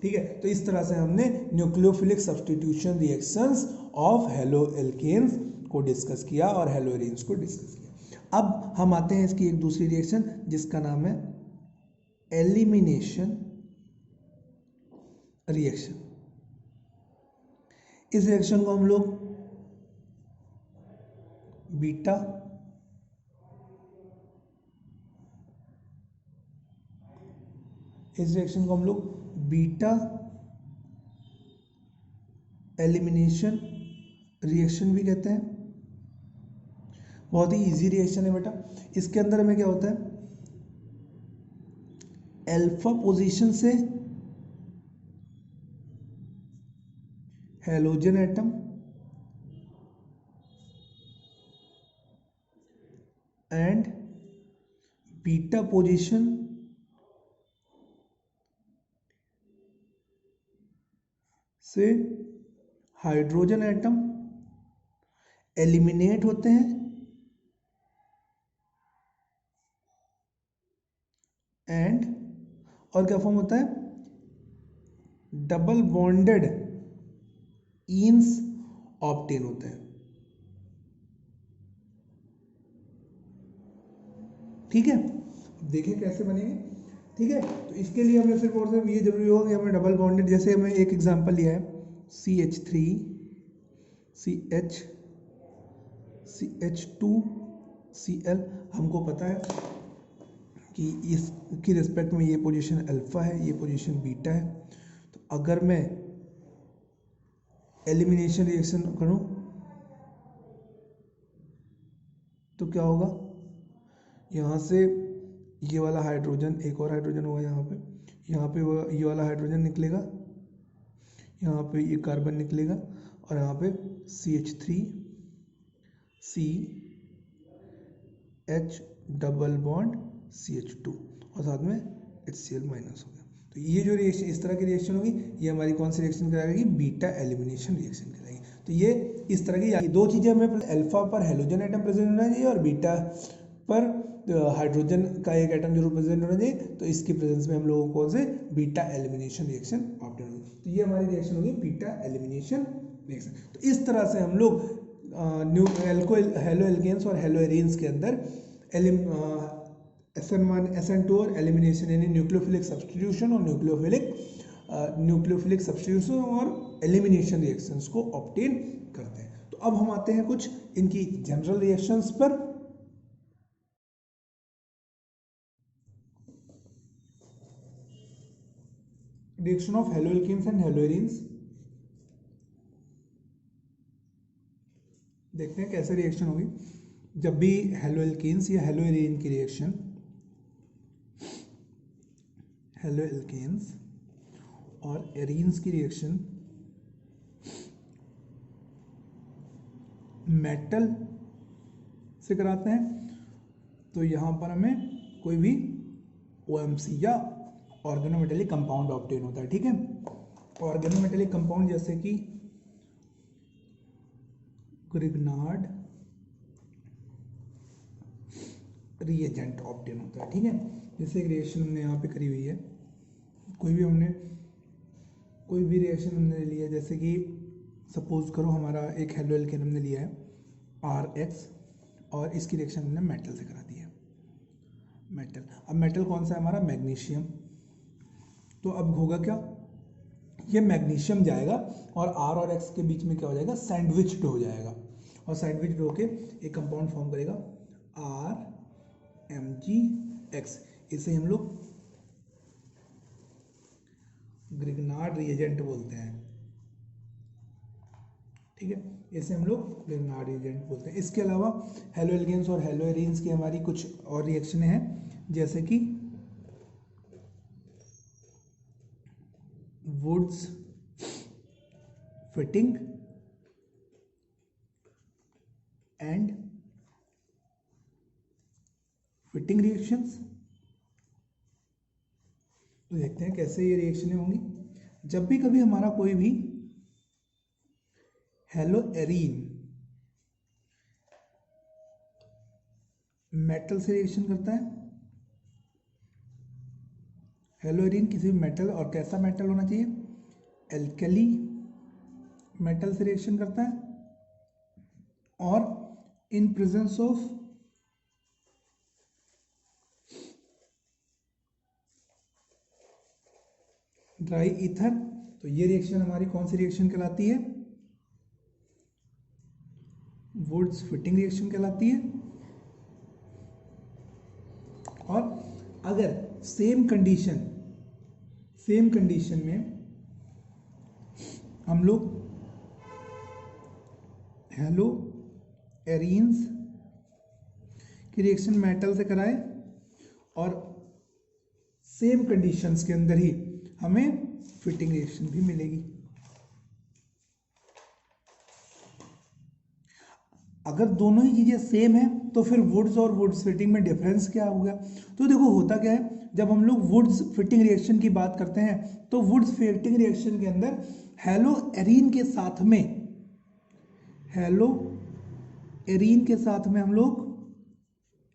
ठीक है। तो इस तरह से हमने nucleophilic substitution reactions of haloalkanes को डिस्कस किया और हेलो एरीन्स को डिस्कस किया। अब हम आते हैं इसकी एक दूसरी रिएक्शन जिसका नाम है एलिमिनेशन रिएक्शन। इस रिएक्शन को हम लोग बीटा एलिमिनेशन रिएक्शन भी कहते हैं। बहुत ही इजी रिएक्शन है बेटा। इसके अंदर हमें क्या होता है, अल्फा पोजीशन से halogen atom and beta position से हाइड्रोजन एटम एलिमिनेट होते हैं एंड और क्या फॉर्म होता है, डबल बॉन्डेड ईन्स ऑब्टेन होते हैं, ठीक है। देखें कैसे बनेंगे, ठीक है। तो इसके लिए हमें सिर्फ और सिर्फ ये जरूरी होगा कि हमें डबल बॉन्डेड, जैसे हमें एक एग्जांपल लिया है CH3 CH2Cl, हमको पता है कि इसकी रिस्पेक्ट में ये पोजीशन अल्फा है, ये पोजीशन बीटा है। तो अगर मैं एलिमिनेशन रिएक्शन करूं तो क्या होगा, यहाँ से ये वाला हाइड्रोजन, एक और हाइड्रोजन होगा यहाँ पे ये वाला हाइड्रोजन निकलेगा, यहाँ पे ये कार्बन निकलेगा, और यहाँ पे CH3 CH double bond CH2 और साथ में HCl माइनस हो गया। तो ये जो रिएक्शन, इस तरह की रिएक्शन होगी, ये हमारी कौन सी रिएक्शन कराएगी, बीटा एलिमिनेशन रिएक्शन कराएगी। तो ये इस तरह की दो चीजें हमें, अल्फा पर हेलोजन एटम प्रेजेंट होना चाहिए और बीटा पर हाइड्रोजन का एक एटम जरूर प्रेजेंट होना चाहिए। तो इसकी प्रेजेंस में हम लोगों को से बीटा एलिमिनेशन रिएक्शन ऑब्टेन होगी। तो ये हमारी रिएक्शन होगी बीटा एलिमिनेशन रिएक्शन। तो इस तरह से हम लोग हेलो एल्केन्स और हेलो एरीन्स के अंदर SN1 SN2 और एलिमिनेशन यानी न्यूक्लियोफिलिक सब्स्टिट्यूशन और एलिमिनेशन रिएक्शंस को ऑब्टेन करते हैं। तो अब हम आते हैं कुछ इनकी जनरल रिएक्शंस पर। Reaction of haloalkanes and haloarenes. देखते हैं कैसे रिएक्शन होगी जब भी हेलो एल्केन्स या हेलो एरीन की रिएक्शन, हेलो एल्केन्स और एरीन्स की रिएक्शन मेटल से कराते हैं, तो यहाँ पर हमें कोई भी OMC या ऑर्गेनोमेटेलिक कंपाउंड ऑब्टेन होता है। ठीक है, ऑर्गेनोमेटेलिक कंपाउंड जैसे कि ग्रिग्नार्ड रिएजेंट ऑब्टेन होता है। ठीक है, जैसे एक रिएक्शन हमने यहाँ पे करी हुई है, कोई भी रिएक्शन हमने लिया, जैसे कि सपोज करो हमारा एक हेलो एल्केन हमने लिया है RH और इसकी रिएक्शन हमने मेटल से करा दी है, मेटल। अब मेटल कौन सा है हमारा? मैग्नीशियम। तो अब होगा क्या, ये मैग्नीशियम जाएगा और R और X के बीच में क्या हो जाएगा? सैंडविच्ड हो जाएगा, और सैंडविच्ड होके एक कंपाउंड फॉर्म करेगा RMgX। इसे हम लोग ग्रिग्नार्ड रिएजेंट बोलते हैं। ठीक है, इसे हम लोग ग्रिग्नार्ड रिएजेंट बोलते हैं। इसके अलावा हेलो एल्केन्स और हेलो एरीन्स की हमारी कुछ और रिएक्शनें हैं, जैसे कि Wurtz Fittig and Fittig reactions. तो देखते हैं कैसे ये रिएक्शनें होंगी। जब भी कभी हमारा कोई भी हेलो एरीन मेटल से रिएक्शन करता है, हेलो एरीन किसी मेटल, और कैसा मेटल होना चाहिए? एल्कली मेटल से रिएक्शन करता है, और in presence of dry ether, तो ये रिएक्शन हमारी कौन सी रिएक्शन कहलाती है? वुड्स फिटिंग रिएक्शन कहलाती है। और अगर सेम कंडीशन में हम लोग हेलो एरीन्स की रिएक्शन मेटल से कराएं और सेम कंडीशंस के अंदर ही हमें फिटिंग रिएक्शन भी मिलेगी। अगर दोनों ही चीजें सेम है तो फिर वुड्स और वुड्स फिटिंग में डिफरेंस क्या होगा? तो देखो होता क्या है, जब हम लोग वुड्स फिटिंग रिएक्शन की बात करते हैं तो वुड्स फिटिंग रिएक्शन के अंदर हेलो एरीन के साथ में हम लोग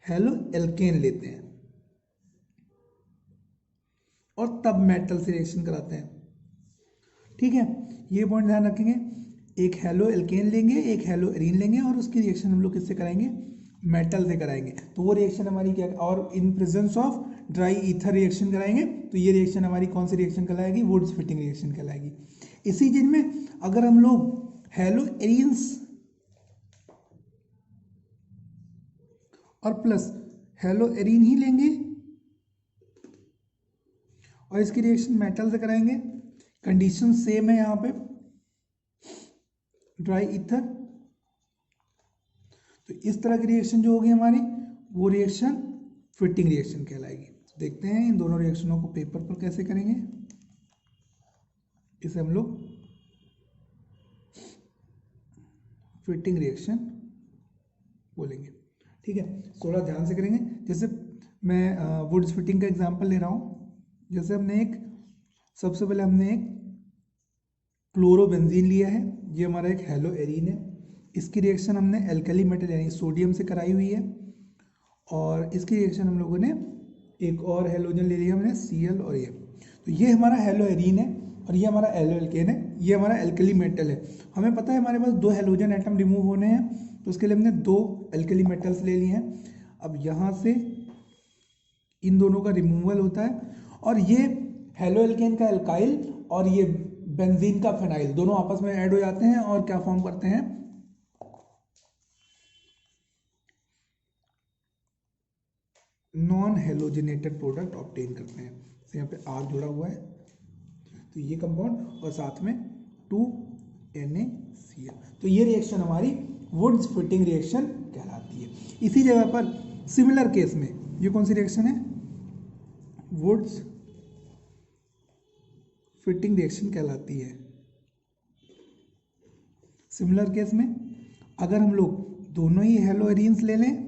हेलो एल्केन लेते हैं और तब मेटल से रिएक्शन कराते हैं। ठीक है, ये पॉइंट ध्यान रखेंगे। एक हेलो एल्केन लेंगे, एक हेलो एरीन लेंगे, और उसकी रिएक्शन हम लोग किससे कराएंगे? मेटल से कराएंगे। तो वो रिएक्शन हमारी क्या, और in presence of dry ether reaction कराएंगे, तो ये रिएक्शन हमारी कौन सी रिएक्शन कहलाएगी? वुड्स फिटिंग रिएक्शन कहलाएगी। इसी चीज में अगर हम लोग हेलो एरीन्स और प्लस हेलो एरीन ही लेंगे और इसकी रिएक्शन मेटल से कराएंगे, कंडीशन सेम है यहाँ पे, ड्राई ईथर, तो इस तरह की रिएक्शन जो होगी हमारी, वो रिएक्शन फिटिंग रिएक्शन कहलाएगी। तो देखते हैं इन दोनों रिएक्शनों को पेपर पर कैसे करेंगे। इसे हम लोग फिटिंग रिएक्शन बोलेंगे। ठीक है, थोड़ा ध्यान से करेंगे। जैसे मैं वुड्स फिटिंग का एग्जांपल ले रहा हूँ। जैसे सबसे पहले हमने एक क्लोरोबेंजीन लिया है, ये हमारा एक हेलो एरीन है। इसकी रिएक्शन हमने एल्कली मेटल यानी सोडियम से कराई हुई है, और इसकी रिएक्शन हम लोगों ने एक और हेलोजन ले लिया हमने Cl और ये। तो ये हमारा हेलो एरीन है और ये हमारा हेलो एल्केन है। ये हमारा एल्कली मेटल है। हमें पता है हमारे पास 2 हेलोजन एटम रिमूव होने हैं, तो उसके लिए हमने 2 एल्कली मेटल्स ले लिए हैं। अब यहाँ से इन दोनों का रिमूवल होता है और ये हेलो एल्केन का एल्काइल और ये बेंजीन का फेनाइल दोनों आपस में ऐड हो जाते हैं और क्या फॉर्म करते हैं, नॉन हेलोजिनेटेड प्रोडक्ट ऑब्टेन करते हैं। तो यहाँ पे आर जुड़ा हुआ है, तो ये कंपाउंड और साथ में 2NaCl। तो ये रिएक्शन हमारी वुड्स फिटिंग रिएक्शन कहलाती है। इसी जगह पर सिमिलर केस में ये कौन सी रिएक्शन है, वुड्स फिटिंग रिएक्शन कहलाती है। सिमिलर केस में अगर हम लोग दोनों ही हेलोएरिन्स ले लें,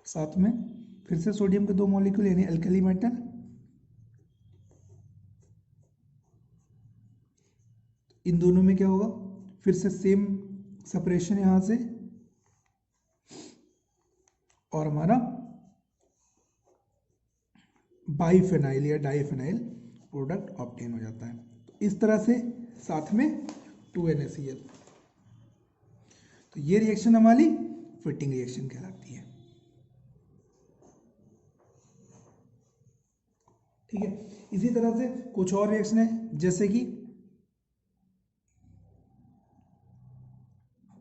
साथ में फिर से सोडियम के 2 मॉलिक्यूल यानी अल्कली मेटल, इन दोनों में क्या होगा, फिर से सेम सेपरेशन यहां से और हमारा बाइफेनाइल या डाइफेनाइल प्रोडक्ट ऑब्टेन हो जाता है। तो इस तरह से साथ में 2NaCl। तो ये रिएक्शन हमारी फिटिंग रिएक्शन कहलाती है। ठीक है, इसी तरह से कुछ और रिएक्शन है, जैसे कि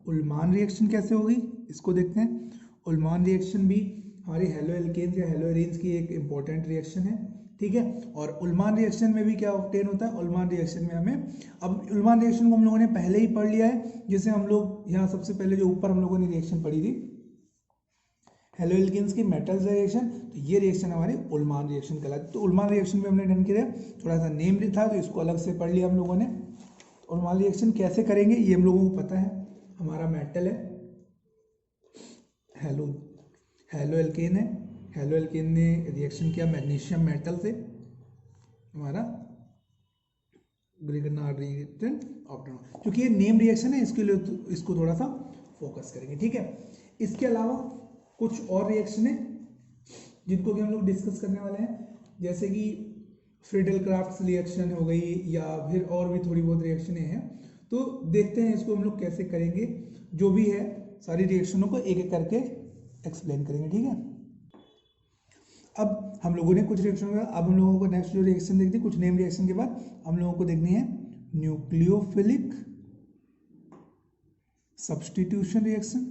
उल्मान रिएक्शन कैसे होगी, इसको देखते हैं। उल्मान रिएक्शन भी हमारी हेलो एल्केन्स या हेलो एरीन्स की एक इंपॉर्टेंट रिएक्शन है। ठीक है, और उल्मान रिएक्शन में भी क्या ऑब्टेन होता है, उल्मान रिएक्शन में हमें, अब उल्मान रिएक्शन को हम लोगों ने पहले ही पढ़ लिया है, जैसे हम लोग यहाँ सबसे पहले जो ऊपर हम लोगों ने रिएक्शन पढ़ी थी हेलो एल्केन्स की मेटल्स रिएक्शन, तो ये रिएक्शन हमारी उल्मान रिएक्शन कहलाती है। तो उल्मान रिएक्शन में हमने डन किया, थोड़ा सा नेम भी था तो इसको अलग से पढ़ लिया हम लोगों ने। उल्मान रिएक्शन कैसे करेंगे ये हम लोगों को पता है, हमारा मेटल है हेलो एल्केन है, हेलो एल्केन ने रिएक्शन किया मैग्नीशियम मेटल से, हमारा ग्रिगनार्ड रिएक्शन ऑब्टेन। क्योंकि ये नेम रिएक्शन है इसके लिए इसको थोड़ा सा फोकस करेंगे। ठीक है, इसके अलावा कुछ और रिएक्शन है जिनको कि हम लोग डिस्कस करने वाले हैं, जैसे कि फ्रीडल क्राफ्ट रिएक्शन हो गई या फिर और भी थोड़ी बहुत रिएक्शनें हैं। तो देखते हैं इसको हम लोग कैसे करेंगे, जो भी है सारी रिएक्शनों को एक एक करके एक्सप्लेन करेंगे। ठीक है, अब हम लोगों ने कुछ रिएक्शन, अब हम लोगों को नेक्स्ट जो रिएक्शन देखते हैं, कुछ नेम रिएक्शन के बाद हम लोगों को देखनी है न्यूक्लियोफिलिक सब्स्टिट्यूशन रिएक्शन।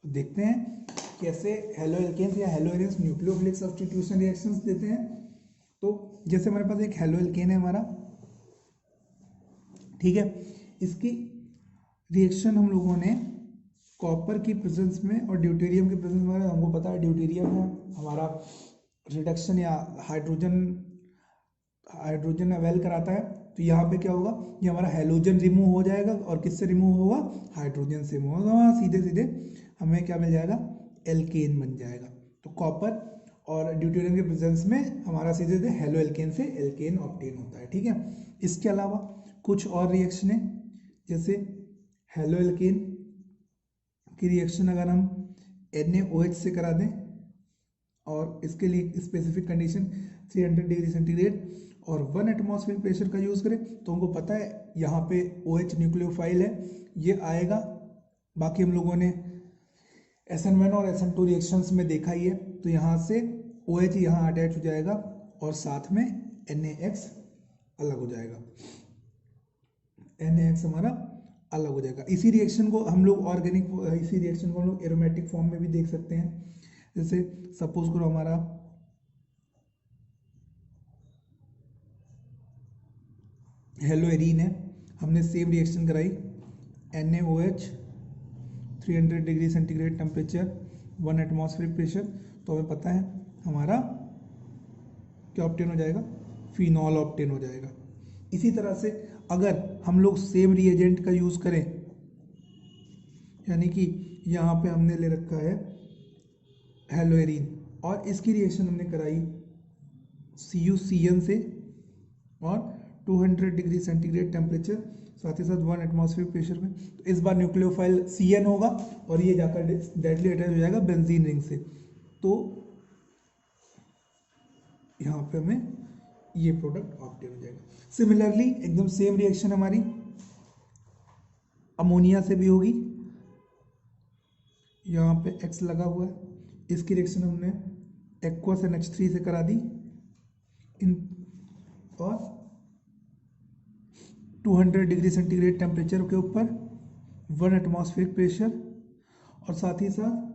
देखते हैं कैसे हेलो एल्केन्स या hello arenes nucleophilic substitution reactions देते हैं। तो जैसे हमारे पास एक हेलो एल्केन है हमारा, ठीक है, इसकी रिएक्शन हम लोगों ने कॉपर की प्रेजेंस में और ड्यूटेरियम की प्रेजेंस में, हमको पता है ड्यूटेरियम है हमारा रिडक्शन या हाइड्रोजन अवेल कराता है। तो यहाँ पे क्या होगा, ये हमारा हेलोजन रिमूव हो जाएगा और किससे रिमूव होगा, हाइड्रोजन से रिमूव होगा, सीधे सीधे हमें क्या मिल जाएगा, एल्केन बन जाएगा। तो कॉपर और ड्यूटेरियम के प्रेजेंस में हमारा सीधे सीधे हेलो एल्केन से एल्केन ऑब्टेन होता है। ठीक है, इसके अलावा कुछ और रिएक्शन है, जैसे हेलो एल्केन की रिएक्शन अगर हम NaOH से करा दें और इसके लिए स्पेसिफिक कंडीशन 300 डिग्री सेंटीग्रेड और 1 एटमॉस्फेयर प्रेशर का यूज़ करें, तो हमको पता है यहाँ पे OH न्यूक्लियोफाइल है, ये आएगा। बाकी हम लोगों ने SN1 और SN2 रिएक्शंस में देखा ही है। तो यहाँ से OH यहाँ अटैच हो जाएगा और साथ में NaX अलग हो जाएगा, NaX हमारा अलग हो जाएगा। इसी रिएक्शन को हम लोग इसी रिएक्शन को हम लोग एरोमेटिक फॉर्म में भी देख सकते हैं। जैसे सपोज करो हमारा हेलो एरीन है, हमने सेम रिएक्शन कराई, NaOH 300 degree centigrade temperature 1 atmospheric pressure, तो हमें पता है हमारा क्या ऑब्टेन हो जाएगा, फिनॉल ऑब्टेन हो जाएगा। इसी तरह से अगर हम लोग सेम रिएजेंट का यूज़ करें, यानी कि यहाँ पे हमने ले रखा है हेलो एरीन और इसकी रिएक्शन हमने कराई CuCN से और 200 डिग्री सेंटीग्रेड टेम्परेचर, साथ ही साथ 1 एटमॉस्फेरिक प्रेशर में, तो इस बार न्यूक्लियोफाइल CN होगा और ये जाकर डायरेक्टली अटैच हो जाएगा बेंजीन रिंग से। तो यहाँ पे हमें ये प्रोडक्ट ऑब्टेन हो जाएगा। सिमिलरली एकदम सेम रिएक्शन हमारी अमोनिया से भी होगी। यहाँ पे X लगा हुआ है, इसकी रिएक्शन हमने एक्वस NH3 से करा दी इन और 200 डिग्री सेंटीग्रेड टेम्परेचर के ऊपर 1 एटमॉस्फेरिक प्रेशर और साथ ही साथ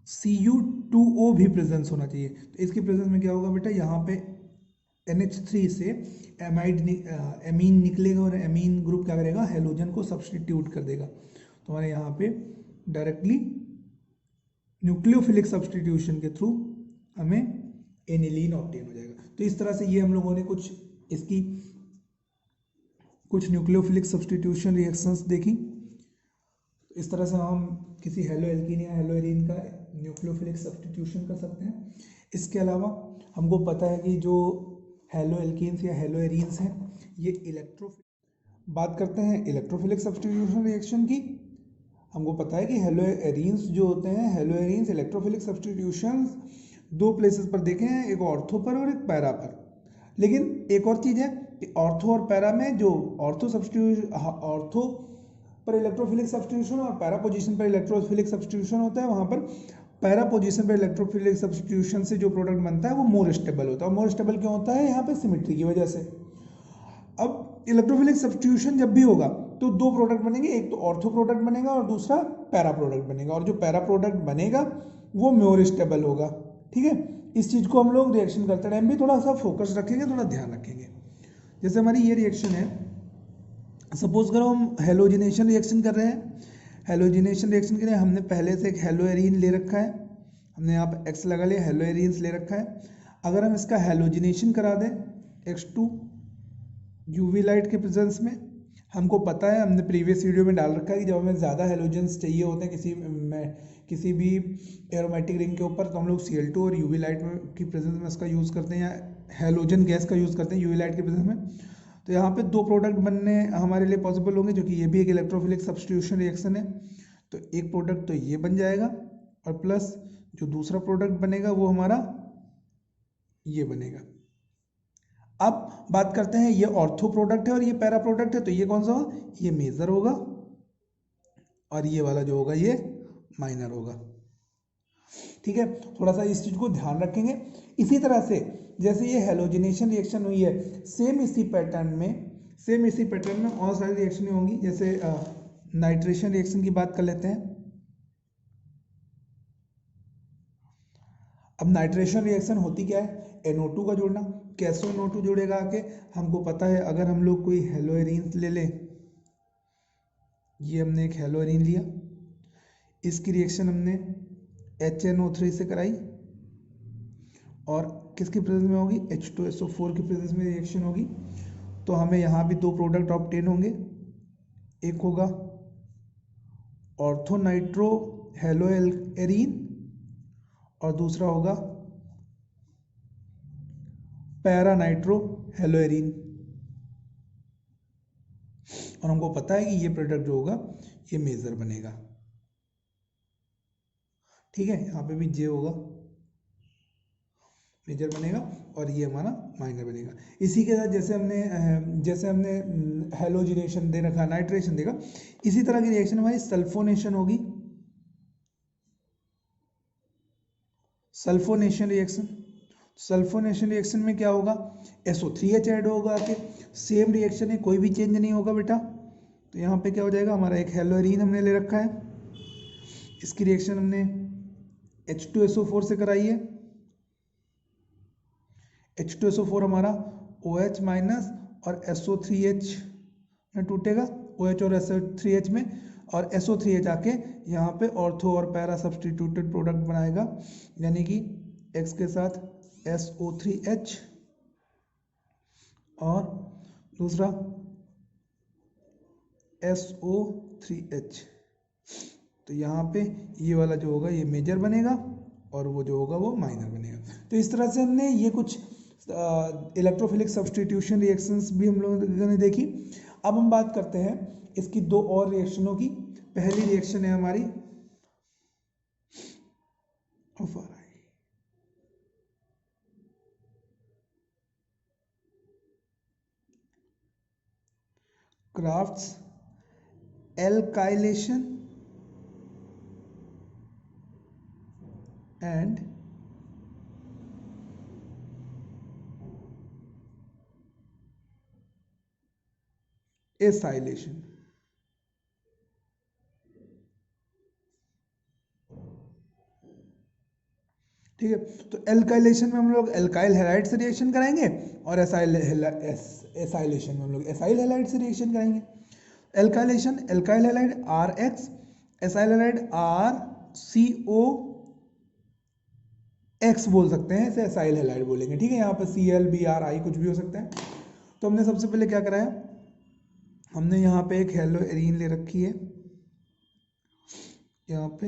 Cu2O भी प्रेजेंस होना चाहिए। तो इसकी प्रेजेंस में क्या होगा बेटा, यहाँ पे NH3 से एमीन निकलेगा और एमीन ग्रुप क्या करेगा, हेलोजन को सब्सटीट्यूट कर देगा। तो हमारे यहाँ पे डायरेक्टली न्यूक्लियोफिलिक सब्सटीट्यूशन के थ्रू हमें एनिलीन ऑब्टेन हो जाएगा। तो इस तरह से ये हम लोगों ने कुछ न्यूक्लियोफिलिक सब्सटीट्यूशन रिएक्शंस देखी। इस तरह से हम किसी हेलो एल्कीन या हेलो एरीन का न्यूक्लियोफिलिक सब्सटीट्यूशन कर सकते हैं। इसके अलावा हमको पता है कि जो हेलो एल्कीन्स या हेलो एरीन्स हैं ये बात करते हैं इलेक्ट्रोफिलिक सब्सटीट्यूशन रिएक्शन की। हमको पता है कि हेलो एरीन्स जो होते हैं, हेलो एरीन्स इलेक्ट्रोफिलिक सब्सटीट्यूशन दो प्लेसेस पर देखे हैं, एक ऑर्थो पर और एक पैरा पर। लेकिन एक और चीज़ है कि ऑर्थो और पैरा में जो ऑर्थो पर इलेक्ट्रोफिलिक सब्सटीट्यूशन और पैरा पोजीशन पर इलेक्ट्रोफिलिक सब्सटीट्यूशन होता है, वहाँ पर पैरा पोजीशन पर इलेक्ट्रोफिलिक सब्सटीट्यूशन से जो प्रोडक्ट बनता है वो मोर स्टेबल होता है। मोर स्टेबल क्यों होता है, यहाँ पे सिमेट्री की वजह से। अब इलेक्ट्रोफिलिक सब्सटीट्यूशन जब भी होगा तो दो प्रोडक्ट बनेंगे, एक तो ऑर्थो प्रोडक्ट बनेगा और दूसरा पैरा प्रोडक्ट बनेगा, और जो पैरा प्रोडक्ट बनेगा वो मोर स्टेबल होगा। ठीक है, इस चीज़ को हम लोग रिएक्शन करते टाइम भी थोड़ा सा फोकस रखेंगे, थोड़ा ध्यान रखेंगे। जैसे हमारी ये रिएक्शन है, सपोज करो हम हेलोजिनेशन रिएक्शन कर रहे हैं। हेलोजिनेशन रिएक्शन के लिए हमने पहले से एक हेलो एरीन ले रखा है, हमने यहाँ पर X लगा लिया, हेलो एरीन्स ले रखा है। अगर हम इसका हेलोजिनेशन करा दें X2 यूवी लाइट के प्रेजेंस में, हमको पता है, हमने प्रीवियस वीडियो में डाल रखा है कि जब हमें ज़्यादा हेलोजेंस चाहिए होते हैं किसी भी एरोमेटिक रिंग के ऊपर, तो हम लोग Cl2 और यूवी लाइट की प्रेजेंस में इसका यूज़ करते हैं या हेलोजन गैस का यूज़ करते हैं यूवी लाइट के प्रेजेंस में। तो यहाँ पे दो प्रोडक्ट बनने हमारे लिए पॉसिबल होंगे, जो कि ये भी एक इलेक्ट्रोफिलिक सब्सटीट्यूशन रिएक्शन है। तो एक प्रोडक्ट तो ये बन जाएगा और प्लस जो दूसरा प्रोडक्ट बनेगा वो हमारा ये बनेगा। अब बात करते हैं, ये ऑर्थो प्रोडक्ट है और ये पैरा प्रोडक्ट है, तो ये कौन सा होगा, ये मेजर होगा और ये वाला जो होगा ये माइनर होगा। ठीक है, थोड़ा सा इस चीज को ध्यान रखेंगे। इसी तरह से जैसे ये हेलोजिनेशन रिएक्शन हुई है, सेम इसी पैटर्न में और सारी रिएक्शन होंगी। जैसे नाइट्रेशन रिएक्शन की बात कर लेते हैं। अब नाइट्रेशन रिएक्शन होती क्या है, NO2 का जोड़ना। कैसे NO2 जोड़ेगा आके, हमको पता है, अगर हम लोग कोई हेलो एरीन ले लें, ये हमने एक हेलो एरीन लिया, इसकी रिएक्शन हमने HNO3 से कराई और किसकी प्रेजेंस में होगी, H2SO4 की प्रेजेंस में रिएक्शन होगी। तो हमें यहाँ भी दो प्रोडक्ट ऑब्टेन होंगे, एक होगा ऑर्थो नाइट्रो हेलो एरीन और दूसरा होगा पैरा नाइट्रो हेलो एरीन। और हमको पता है कि ये प्रोडक्ट जो होगा ये मेजर बनेगा। ठीक है, यहाँ पे भी J होगा, मेजर बनेगा और ये हमारा माइनर बनेगा। इसी के साथ जैसे हमने हेलोजिनेशन दे रखा, नाइट्रेशन देगा, इसी तरह की रिएक्शन हमारी सल्फोनेशन होगी। सल्फोनेशन रिएक्शन में क्या होगा, SO3H ऐड होगा आके, सेम रिएक्शन है, कोई भी चेंज नहीं होगा बेटा। तो यहाँ पे क्या हो जाएगा, हमारा एक हेलो एरीन हमने ले रखा है, इसकी रिएक्शन हमने H2SO4 से कराई है। H2SO4 हमारा OH माइनस और SO3H में टूटेगा, OH और SO3H में, और SO3H आके यहाँ पे ऑर्थो और पैरा सब्सटीट्यूटेड प्रोडक्ट बनाएगा, यानी कि X के साथ SO3H और दूसरा SO3H। तो यहाँ पे ये वाला जो होगा ये मेजर बनेगा और वो जो होगा वो माइनर बनेगा। तो इस तरह से हमने ये कुछ इलेक्ट्रोफिलिक सब्सटीट्यूशन रिएक्शंस भी हम लोगों ने देखी। अब हम बात करते हैं इसकी दो और रिएक्शनों की। पहली रिएक्शन है हमारी क्राफ्ट्स एल्काइलेशन एंड एसाइलेशन। ठीक है, तो एल्काइलेशन में हम लोग एल्काइल हैलाइड से रिएक्शन कराएंगे और एसाइलेशन में हम लोग एसाइल हैलाइड से रिएक्शन कराएंगे। Alkylation alkyl halide R X, acyl halide R C O X बोल सकते हैं, इसे एसाइल हैलाइड बोलेंगे। ठीक है, यहाँ पे C L B R I कुछ भी हो सकता है। तो हमने सबसे पहले क्या कराया, हमने यहाँ पे एक हेलो एरीन ले रखी है, यहाँ पे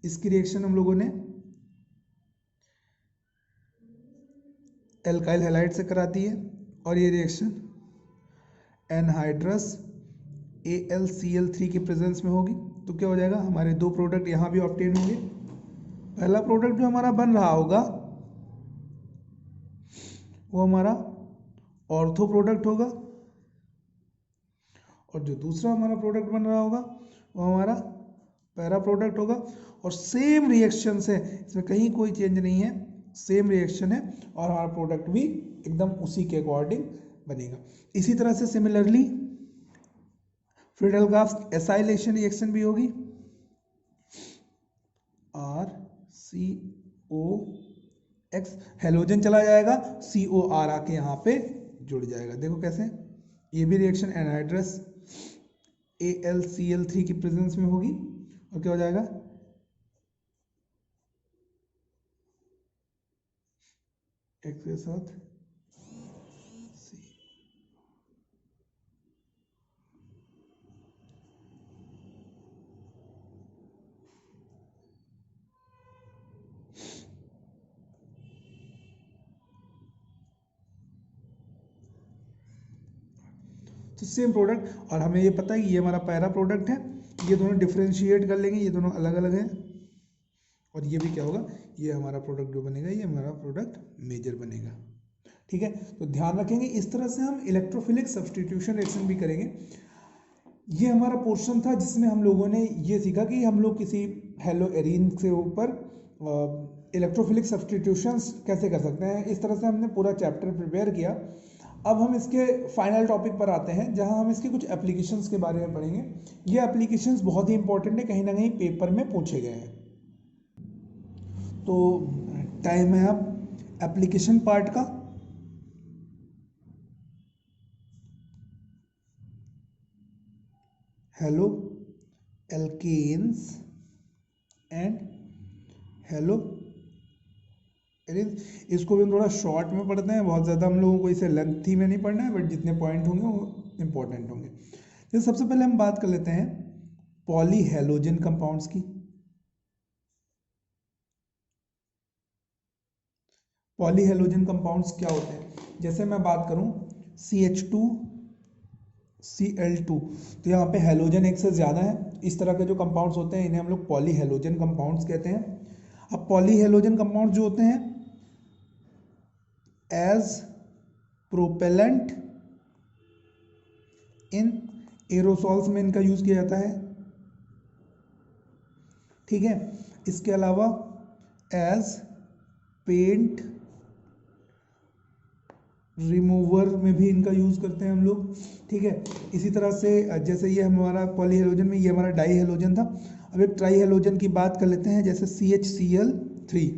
इसकी रिएक्शन हम लोगों ने एल्काइल हैलाइड से कराती है और ये रिएक्शन एनहाइड्रस AlCl3 के प्रेजेंस में होगी। तो क्या हो जाएगा, हमारे दो प्रोडक्ट यहाँ भी ऑब्टेन होंगे। पहला प्रोडक्ट जो हमारा बन रहा होगा वो हमारा ऑर्थो प्रोडक्ट होगा और जो दूसरा हमारा प्रोडक्ट बन रहा होगा वो हमारा पैरा प्रोडक्ट होगा। और सेम रिएक्शन से, इसमें कहीं कोई चेंज नहीं है, सेम रिएक्शन है और हमारा प्रोडक्ट भी एकदम उसी के अकॉर्डिंग बनेगा। इसी तरह से सिमिलरली फ्रीडल-गाउस एसाइलेशन रिएक्शन भी होगी, RCOX हेलोजन चला जाएगा, COR आके यहाँ पे जुड़ जाएगा। देखो कैसे, ये भी रिएक्शन एनहाइड्रस AlCl3 की प्रेजेंस में होगी और क्या हो जाएगा, X के साथ C। तो सेम प्रोडक्ट, और हमें ये पता है कि ये हमारा पैरा प्रोडक्ट है, ये दोनों डिफ्रेंशिएट कर लेंगे, ये दोनों अलग अलग हैं। और ये भी क्या होगा, ये हमारा प्रोडक्ट जो बनेगा ये हमारा प्रोडक्ट मेजर बनेगा। ठीक है, तो ध्यान रखेंगे इस तरह से हम इलेक्ट्रोफिलिक सब्स्टिट्यूशन रिएक्शन भी करेंगे। ये हमारा पोर्शन था जिसमें हम लोगों ने ये सीखा कि हम लोग किसी हेलो एरीन से ऊपर इलेक्ट्रोफिलिक सब्स्टिट्यूशंस कैसे कर सकते हैं। इस तरह से हमने पूरा चैप्टर प्रिपेयर किया। अब हम इसके फाइनल टॉपिक पर आते हैं जहां हम इसके कुछ एप्लीकेशंस के बारे में पढ़ेंगे। ये एप्लीकेशंस बहुत ही इंपॉर्टेंट है, कहीं ना कहीं पेपर में पूछे गए हैं। तो टाइम है अब एप्लीकेशन पार्ट का। Haloalkanes and haloarenes, इसको भी हम थोड़ा शॉर्ट में पढ़ते हैं, बहुत ज़्यादा हम लोगों को इसे लेंथी में नहीं पढ़ना है, बट जितने पॉइंट होंगे वो इंपॉर्टेंट होंगे। तो सबसे पहले हम बात कर लेते हैं पॉली हेलोजन कंपाउंड्स की। पॉली हेलोजन कंपाउंड्स क्या होते हैं, जैसे मैं बात करूं CH2 Cl2, तो यहाँ पे हेलोजन एक से ज़्यादा है। इस तरह के जो कंपाउंड्स होते हैं इन्हें हम लोग पॉली हेलोजन कंपाउंड्स कहते हैं। अब पॉली हेलोजन कंपाउंड्स जो होते हैं एज प्रोपेलेंट इन एरोसॉल्स में इनका यूज़ किया जाता है। ठीक है, इसके अलावा एज पेंट रिमूवर में भी इनका यूज़ करते हैं हम लोग। ठीक है, इसी तरह से जैसे ये हमारा पॉली हेलोजन में ये हमारा डाई हेलोजन था। अब एक ट्राई हेलोजन की बात कर लेते हैं, जैसे CHCl3 ये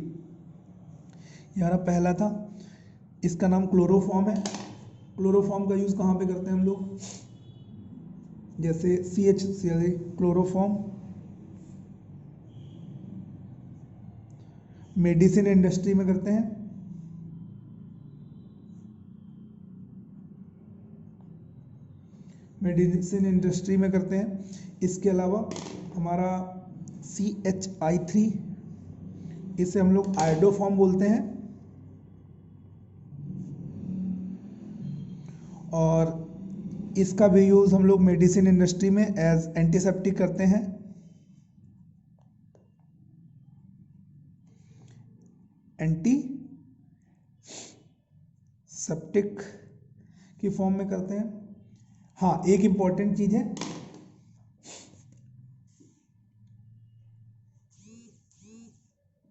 हमारा पहला था, इसका नाम क्लोरोफॉर्म है। क्लोरोफॉर्म का यूज़ कहाँ पे करते हैं हम लोग, जैसे CHCl क्लोरोफॉर्म मेडिसिन इंडस्ट्री में करते हैं। मेडिसिन इंडस्ट्री में करते हैं। इसके अलावा हमारा CHI3, इसे हम लोग आयोडोफॉर्म बोलते हैं और इसका भी यूज़ हम लोग मेडिसिन इंडस्ट्री में एज एंटीसेप्टिक करते हैं। एंटीसेप्टिक की फॉर्म में करते हैं। हाँ, एक इंपॉर्टेंट चीज है,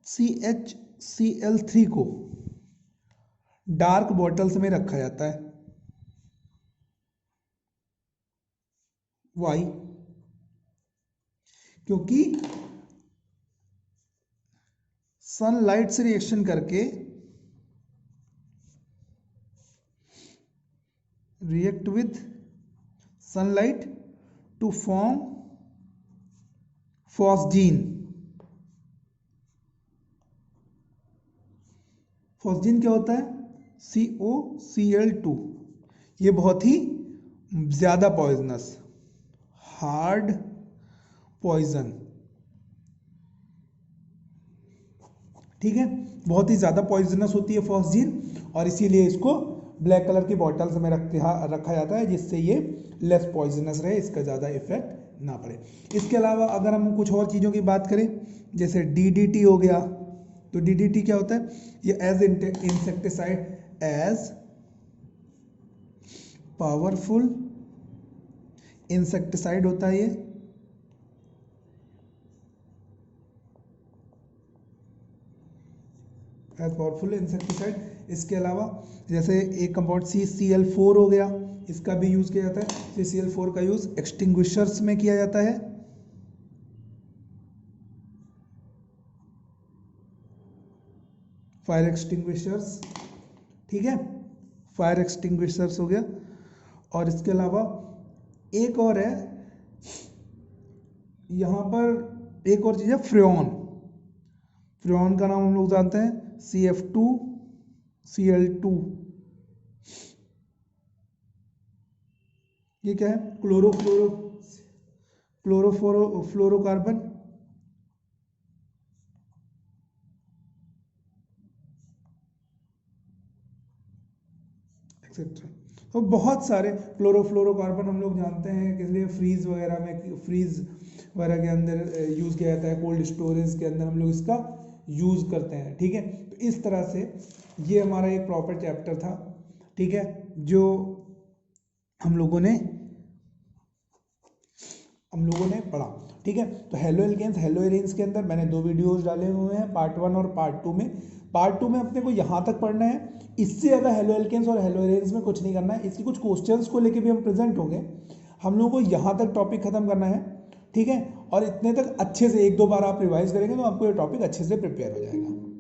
CHCl3 को डार्क बॉटल्स में रखा जाता है। वाई? क्योंकि सनलाइट से रिएक्शन करके react with sunlight to form phosgene। phosgene क्या होता है? COCl2। ये बहुत ही ज्यादा पॉइजनस, हार्ड पॉइजन, ठीक है, बहुत ही ज्यादा पॉइजनस होती है फॉस्जीन, और इसीलिए इसको ब्लैक कलर की बॉटल्स में रखा जाता है, जिससे ये लेस पॉइजनस रहे, इसका ज़्यादा इफेक्ट ना पड़े। इसके अलावा अगर हम कुछ और चीज़ों की बात करें, जैसे DDT हो गया, तो DDT क्या होता है? ये as insecticide, as powerful insecticide होता है ये, एज पावरफुल इंसेक्टिसाइड। इसके अलावा जैसे एक कंपाउंड CCl4 हो गया, इसका भी यूज किया जाता है। CCl4 का यूज एक्सटिंग्विशर्स में किया जाता है, फायर एक्सटिंग्विशर्स, ठीक है, फायर एक्सटिंग्विशर्स हो गया। और इसके अलावा एक और है, यहां पर एक और चीज है, फ्रेऑन। फ्रेऑन का नाम हम लोग जानते हैं, CF2Cl2। ये क्या है? Chlorofluorocarbon, etcetera. तो बहुत सारे क्लोरोफ्लोरोकार्बन हम लोग जानते हैं, इसलिए फ्रीज वगैरह के अंदर यूज किया जाता है, कोल्ड स्टोरेज के अंदर हम लोग इसका यूज करते हैं, ठीक है। तो इस तरह से ये हमारा एक प्रॉपर चैप्टर था, ठीक है, जो हम लोगों ने पढ़ा, ठीक है। तो हेलो एल्केन्स हेलो एरेन्स के अंदर मैंने 2 वीडियोस डाले हुए हैं, पार्ट 1 और पार्ट 2 में। पार्ट 2 में अपने को यहाँ तक पढ़ना है, इससे ज़्यादा हेलो एल्केन्स और हेलो एरेन्स में कुछ नहीं करना है। इसकी कुछ क्वेश्चंस को लेके भी हम प्रेजेंट होंगे, हम लोगों को यहाँ तक टॉपिक खत्म करना है, ठीक है। और इतने तक अच्छे से 1-2 बार आप रिवाइज करेंगे तो आपको ये टॉपिक अच्छे से प्रिपेयर हो जाएगा।